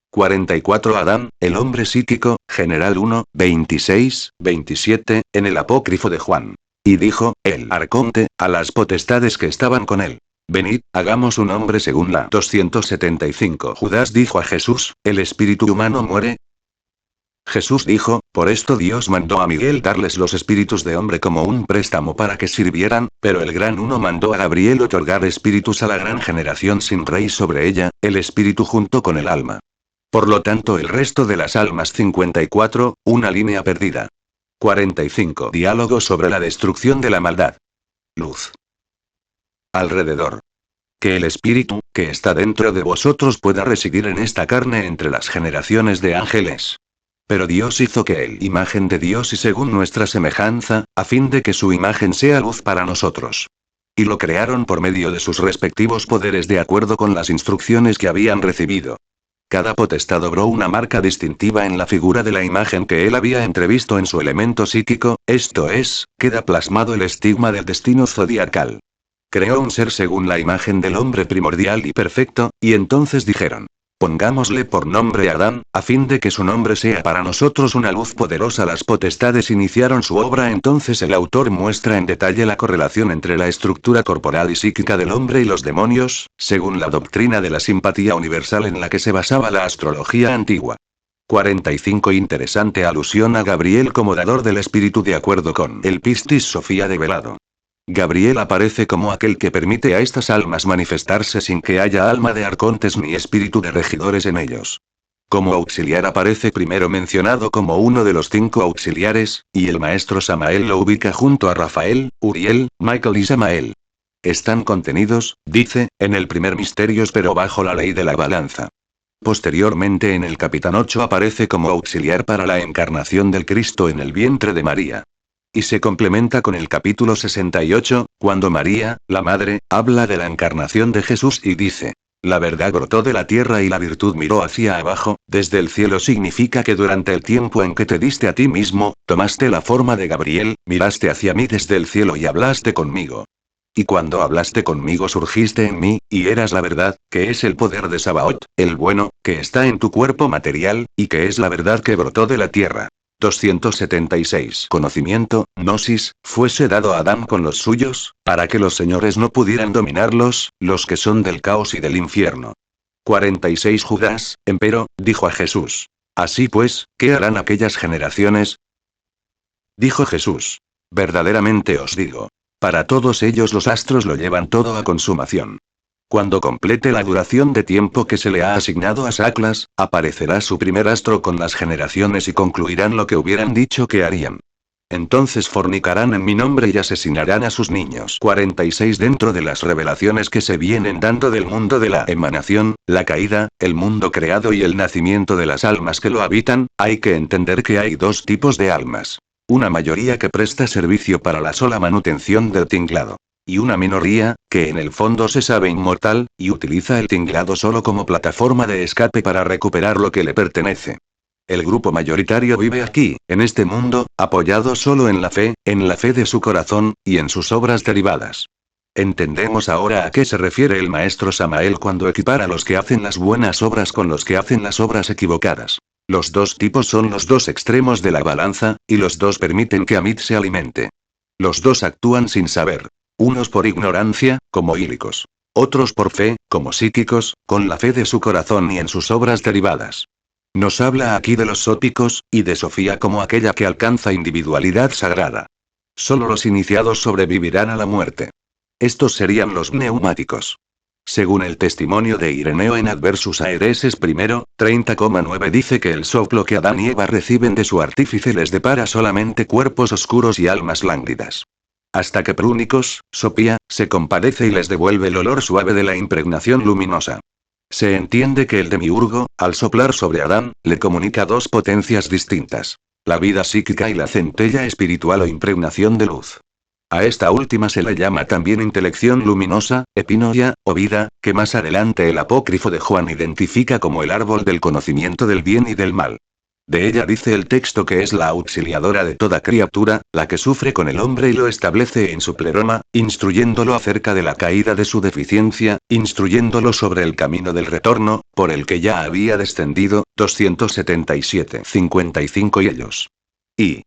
44. Adán, el hombre psíquico, general 1, 26, 27, en el apócrifo de Juan. Y dijo, el arconte, a las potestades que estaban con él: venid, hagamos un hombre según la 275. Judas dijo a Jesús: ¿el espíritu humano muere? Jesús dijo: por esto Dios mandó a Miguel darles los espíritus de hombre como un préstamo para que sirvieran, pero el Gran Uno mandó a Gabriel otorgar espíritus a la gran generación sin rey sobre ella, el espíritu junto con el alma. Por lo tanto el resto de las almas 54, una línea perdida. 45. Diálogo sobre la destrucción de la maldad. Luz. Alrededor. Que el espíritu, que está dentro de vosotros pueda residir en esta carne entre las generaciones de ángeles. Pero Dios hizo que él, imagen de Dios y según nuestra semejanza, a fin de que su imagen sea luz para nosotros. Y lo crearon por medio de sus respectivos poderes de acuerdo con las instrucciones que habían recibido. Cada potestad obró una marca distintiva en la figura de la imagen que él había entrevisto en su elemento psíquico, esto es, queda plasmado el estigma del destino zodiacal. Creó un ser según la imagen del hombre primordial y perfecto, y entonces dijeron: pongámosle por nombre Adán, a fin de que su nombre sea para nosotros una luz poderosa. Las potestades iniciaron su obra. Entonces el autor muestra en detalle la correlación entre la estructura corporal y psíquica del hombre y los demonios, según la doctrina de la simpatía universal en la que se basaba la astrología antigua. 45. Interesante alusión a Gabriel como dador del espíritu de acuerdo con el Pistis Sofía develado. Gabriel aparece como aquel que permite a estas almas manifestarse sin que haya alma de arcontes ni espíritu de regidores en ellos. Como auxiliar aparece primero mencionado como uno de los 5 auxiliares, y el maestro Samael lo ubica junto a Rafael, Uriel, Michael y Samael. Están contenidos, dice, en el primer misterios pero bajo la ley de la balanza. Posteriormente en el capitán 8 aparece como auxiliar para la encarnación del Cristo en el vientre de María. Y se complementa con el capítulo 68, cuando María, la Madre, habla de la encarnación de Jesús y dice: la verdad brotó de la tierra y la virtud miró hacia abajo, desde el cielo. Significa que durante el tiempo en que te diste a ti mismo, tomaste la forma de Gabriel, miraste hacia mí desde el cielo y hablaste conmigo. Y cuando hablaste conmigo surgiste en mí, y eras la verdad, que es el poder de Sabaoth, el bueno, que está en tu cuerpo material, y que es la verdad que brotó de la tierra. 276. Conocimiento, gnosis, fuese dado a Adán con los suyos, para que los señores no pudieran dominarlos, los que son del caos y del infierno. 46. Judas, empero, dijo a Jesús: así pues, ¿qué harán aquellas generaciones? Dijo Jesús: verdaderamente os digo, para todos ellos los astros lo llevan todo a consumación. Cuando complete la duración de tiempo que se le ha asignado a Saclas, aparecerá su primer astro con las generaciones y concluirán lo que hubieran dicho que harían. Entonces fornicarán en mi nombre y asesinarán a sus niños. 46. Dentro de las revelaciones que se vienen dando del mundo de la emanación, la caída, el mundo creado y el nacimiento de las almas que lo habitan, hay que entender que hay 2 tipos de almas. Una mayoría que presta servicio para la sola manutención del tinglado. Y una minoría, que en el fondo se sabe inmortal, y utiliza el tinglado solo como plataforma de escape para recuperar lo que le pertenece. El grupo mayoritario vive aquí, en este mundo, apoyado solo en la fe de su corazón, y en sus obras derivadas. Entendemos ahora a qué se refiere el maestro Samael cuando equipara a los que hacen las buenas obras con los que hacen las obras equivocadas. Los dos tipos son los dos extremos de la balanza, y los dos permiten que Amit se alimente. Los dos actúan sin saber. Unos por ignorancia, como ílicos. Otros por fe, como psíquicos, con la fe de su corazón y en sus obras derivadas. Nos habla aquí de los sópicos, y de Sofía como aquella que alcanza individualidad sagrada. Solo los iniciados sobrevivirán a la muerte. Estos serían los neumáticos. Según el testimonio de Ireneo en Adversus Aereses I, 30,9 dice que el soplo que Adán y Eva reciben de su artífice les depara solamente cuerpos oscuros y almas lánguidas. Hasta que Prúnicos, Sopía, se compadece y les devuelve el olor suave de la impregnación luminosa. Se entiende que el demiurgo, al soplar sobre Adán, le comunica dos potencias distintas: la vida psíquica y la centella espiritual o impregnación de luz. A esta última se la llama también intelección luminosa, epinoia, o vida, que más adelante el apócrifo de Juan identifica como el árbol del conocimiento del bien y del mal. De ella dice el texto que es la auxiliadora de toda criatura, la que sufre con el hombre y lo establece en su pleroma, instruyéndolo acerca de la caída de su deficiencia, instruyéndolo sobre el camino del retorno, por el que ya había descendido, 277, 55 y ellos. Y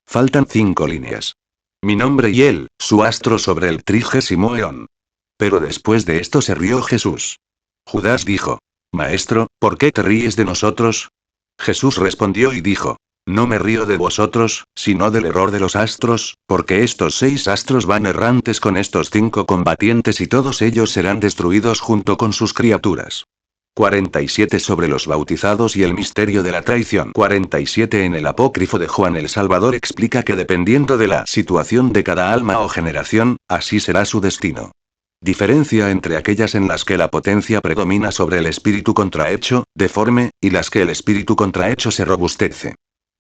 faltan 5 líneas. Mi nombre y él, su astro sobre el 30º eón. Pero después de esto se rió Jesús. Judas dijo: Maestro, ¿por qué te ríes de nosotros? Jesús respondió y dijo: No me río de vosotros, sino del error de los astros, porque estos 6 astros van errantes con estos 5 combatientes y todos ellos serán destruidos junto con sus criaturas. 47 sobre los bautizados y el misterio de la traición. 47 en el apócrifo de Juan el Salvador explica que dependiendo de la situación de cada alma o generación, así será su destino. Diferencia entre aquellas en las que la potencia predomina sobre el espíritu contrahecho, deforme, y las que el espíritu contrahecho se robustece.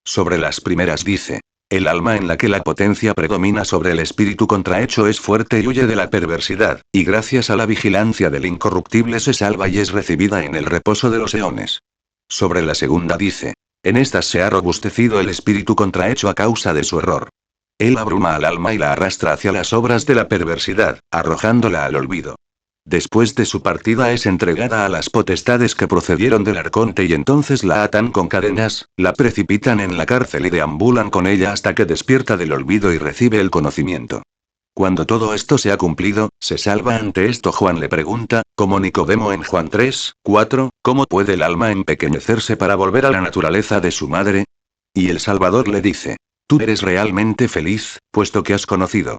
Sobre las primeras dice: el alma en la que la potencia predomina sobre el espíritu contrahecho es fuerte y huye de la perversidad, y gracias a la vigilancia del incorruptible se salva y es recibida en el reposo de los eones. Sobre la segunda dice: en estas se ha robustecido el espíritu contrahecho a causa de su error. Él abruma al alma y la arrastra hacia las obras de la perversidad, arrojándola al olvido. Después de su partida es entregada a las potestades que procedieron del arconte y entonces la atan con cadenas, la precipitan en la cárcel y deambulan con ella hasta que despierta del olvido y recibe el conocimiento. Cuando todo esto se ha cumplido, se salva. Ante esto Juan le pregunta, como Nicodemo en Juan 3, 4, ¿cómo puede el alma empequeñecerse para volver a la naturaleza de su madre? Y el Salvador le dice: tú eres realmente feliz, puesto que has conocido.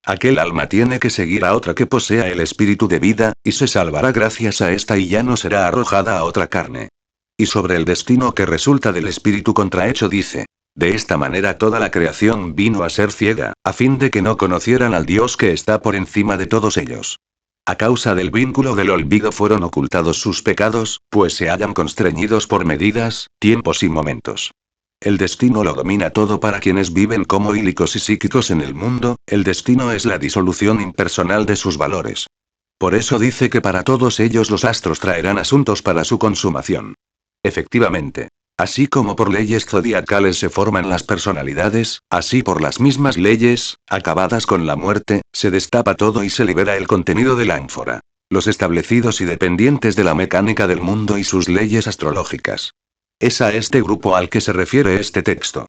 Aquel alma tiene que seguir a otra que posea el espíritu de vida, y se salvará gracias a esta y ya no será arrojada a otra carne. Y sobre el destino que resulta del espíritu contrahecho dice: de esta manera toda la creación vino a ser ciega, a fin de que no conocieran al Dios que está por encima de todos ellos. A causa del vínculo del olvido fueron ocultados sus pecados, pues se hallan constreñidos por medidas, tiempos y momentos. El destino lo domina todo para quienes viven como ílicos y psíquicos en el mundo, el destino es la disolución impersonal de sus valores. Por eso dice que para todos ellos los astros traerán asuntos para su consumación. Efectivamente. Así como por leyes zodiacales se forman las personalidades, así por las mismas leyes, acabadas con la muerte, se destapa todo y se libera el contenido de la ánfora. Los establecidos y dependientes de la mecánica del mundo y sus leyes astrológicas. Es a este grupo al que se refiere este texto.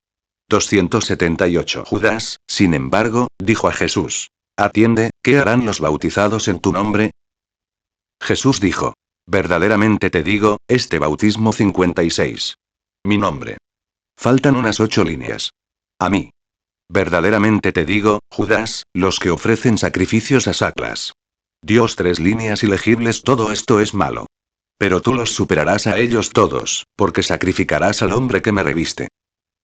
278. Judas, sin embargo, dijo a Jesús: atiende, ¿qué harán los bautizados en tu nombre? Jesús dijo: verdaderamente te digo, este bautismo 56. Mi nombre. Faltan unas 8 líneas. A mí. Verdaderamente te digo, Judas, los que ofrecen sacrificios a Saclas. Dios 3 líneas ilegibles. Todo esto es malo. Pero tú los superarás a ellos todos, porque sacrificarás al hombre que me reviste.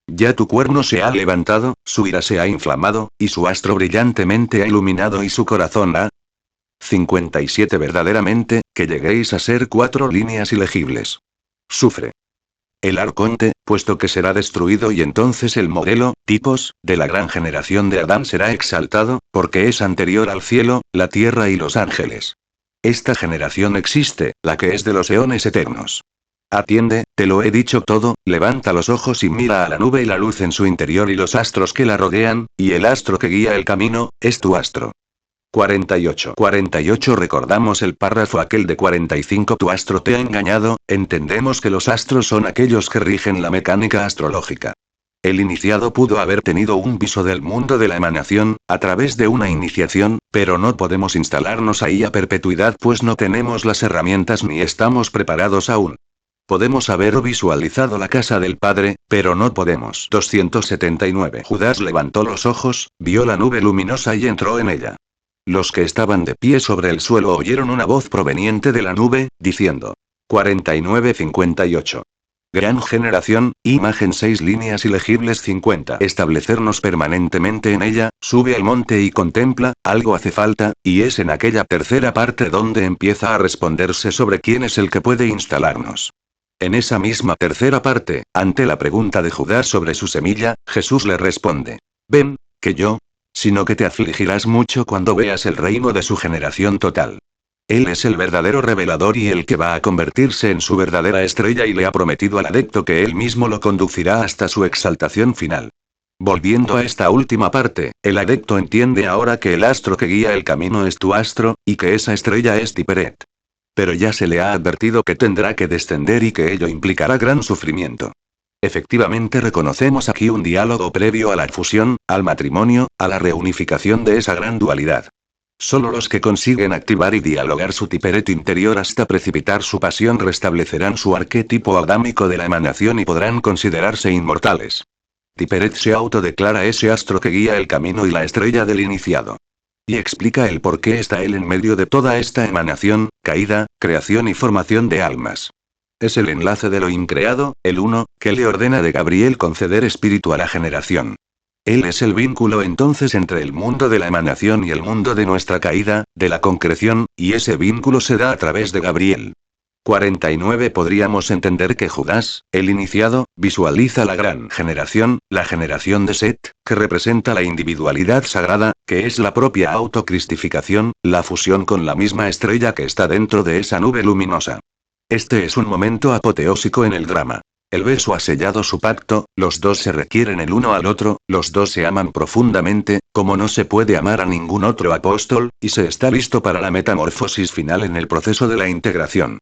Ya tu cuerno se ha levantado, su ira se ha inflamado, y su astro brillantemente ha iluminado y su corazón ha... 57. Verdaderamente, que lleguéis a ser 4 líneas ilegibles. Sufre. El arconte, puesto que será destruido y entonces el modelo, tipos, de la gran generación de Adán será exaltado, porque es anterior al cielo, la tierra y los ángeles. Esta generación existe, la que es de los eones eternos. Atiende, te lo he dicho todo, levanta los ojos y mira a la nube y la luz en su interior y los astros que la rodean, y el astro que guía el camino, es tu astro. 48 recordamos el párrafo aquel de 45. Tu astro te ha engañado, entendemos que los astros son aquellos que rigen la mecánica astrológica. El iniciado pudo haber tenido un viso del mundo de la emanación, a través de una iniciación, pero no podemos instalarnos ahí a perpetuidad pues no tenemos las herramientas ni estamos preparados aún. Podemos haber visualizado la casa del Padre, pero no podemos. 279. Judas levantó los ojos, vio la nube luminosa y entró en ella. Los que estaban de pie sobre el suelo oyeron una voz proveniente de la nube, diciendo. 49-58. Gran generación, imagen 6 líneas ilegibles 50. Establecernos permanentemente en ella, sube al monte y contempla, algo hace falta, y es en aquella tercera parte donde empieza a responderse sobre quién es el que puede instalarnos. En esa misma tercera parte, ante la pregunta de Judas sobre su semilla, Jesús le responde. Ven, que yo, sino que te afligirás mucho cuando veas el reino de su generación total. Él es el verdadero revelador y el que va a convertirse en su verdadera estrella y le ha prometido al adepto que él mismo lo conducirá hasta su exaltación final. Volviendo a esta última parte, el adepto entiende ahora que el astro que guía el camino es tu astro, y que esa estrella es Tiperet. Pero ya se le ha advertido que tendrá que descender y que ello implicará gran sufrimiento. Efectivamente reconocemos aquí un diálogo previo a la fusión, al matrimonio, a la reunificación de esa gran dualidad. Solo los que consiguen activar y dialogar su Tiperet interior hasta precipitar su pasión restablecerán su arquetipo adámico de la emanación y podrán considerarse inmortales. Tiperet se autodeclara ese astro que guía el camino y la estrella del iniciado. Y explica el por qué está él en medio de toda esta emanación, caída, creación y formación de almas. Es el enlace de lo increado, el uno, que le ordena de Gabriel conceder espíritu a la generación. Él es el vínculo entonces entre el mundo de la emanación y el mundo de nuestra caída, de la concreción, y ese vínculo se da a través de Gabriel. 49 Podríamos entender que Judas, el iniciado, visualiza la gran generación, la generación de Set, que representa la individualidad sagrada, que es la propia autocristificación, la fusión con la misma estrella que está dentro de esa nube luminosa. Este es un momento apoteósico en el drama. El beso ha sellado su pacto, los dos se requieren el uno al otro, los dos se aman profundamente, como no se puede amar a ningún otro apóstol, y se está listo para la metamorfosis final en el proceso de la integración.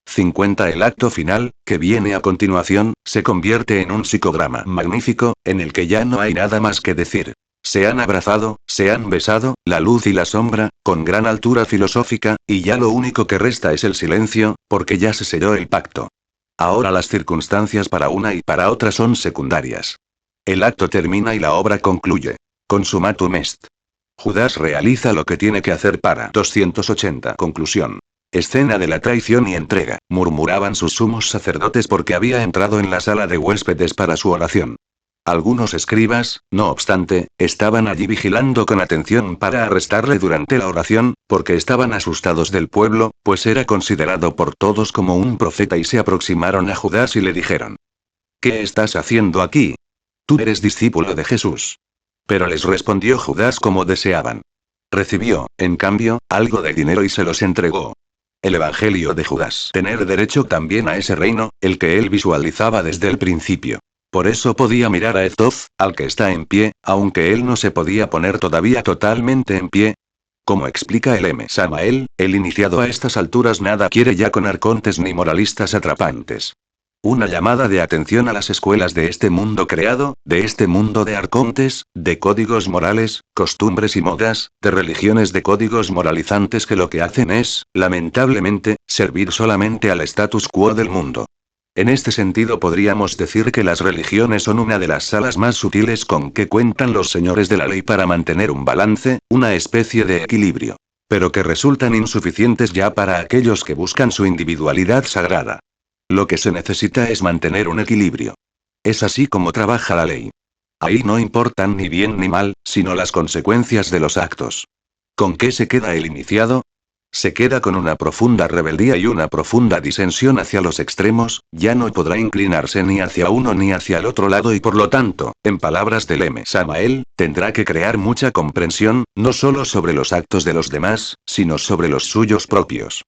50 El acto final, que viene a continuación, se convierte en un psicograma magnífico, en el que ya no hay nada más que decir. Se han abrazado, se han besado, la luz y la sombra, con gran altura filosófica, y ya lo único que resta es el silencio, porque ya se selló el pacto. Ahora las circunstancias para una y para otra son secundarias. El acto termina y la obra concluye. Consumatum est. Judas realiza lo que tiene que hacer para 280. Conclusión. Escena de la traición y entrega, murmuraban sus sumos sacerdotes porque había entrado en la sala de huéspedes para su oración. Algunos escribas, no obstante, estaban allí vigilando con atención para arrestarle durante la oración, porque estaban asustados del pueblo, pues era considerado por todos como un profeta y se aproximaron a Judas y le dijeron: ¿Qué estás haciendo aquí? Tú eres discípulo de Jesús. Pero les respondió Judas como deseaban. Recibió, en cambio, algo de dinero y se los entregó. El Evangelio de Judas. Tener derecho también a ese reino, el que él visualizaba desde el principio. Por eso podía mirar a Eztof, al que está en pie, aunque él no se podía poner todavía totalmente en pie. Como explica el M. Samael, el iniciado a estas alturas nada quiere ya con arcontes ni moralistas atrapantes. Una llamada de atención a las escuelas de este mundo creado, de este mundo de arcontes, de códigos morales, costumbres y modas, de religiones de códigos moralizantes que lo que hacen es, lamentablemente, servir solamente al status quo del mundo. En este sentido podríamos decir que las religiones son una de las salas más sutiles con que cuentan los señores de la ley para mantener un balance, una especie de equilibrio. Pero que resultan insuficientes ya para aquellos que buscan su individualidad sagrada. Lo que se necesita es mantener un equilibrio. Es así como trabaja la ley. Ahí no importan ni bien ni mal, sino las consecuencias de los actos. ¿Con qué se queda el iniciado? Se queda con una profunda rebeldía y una profunda disensión hacia los extremos, ya no podrá inclinarse ni hacia uno ni hacia el otro lado y por lo tanto, en palabras del M. Samael, tendrá que crear mucha comprensión, no solo sobre los actos de los demás, sino sobre los suyos propios.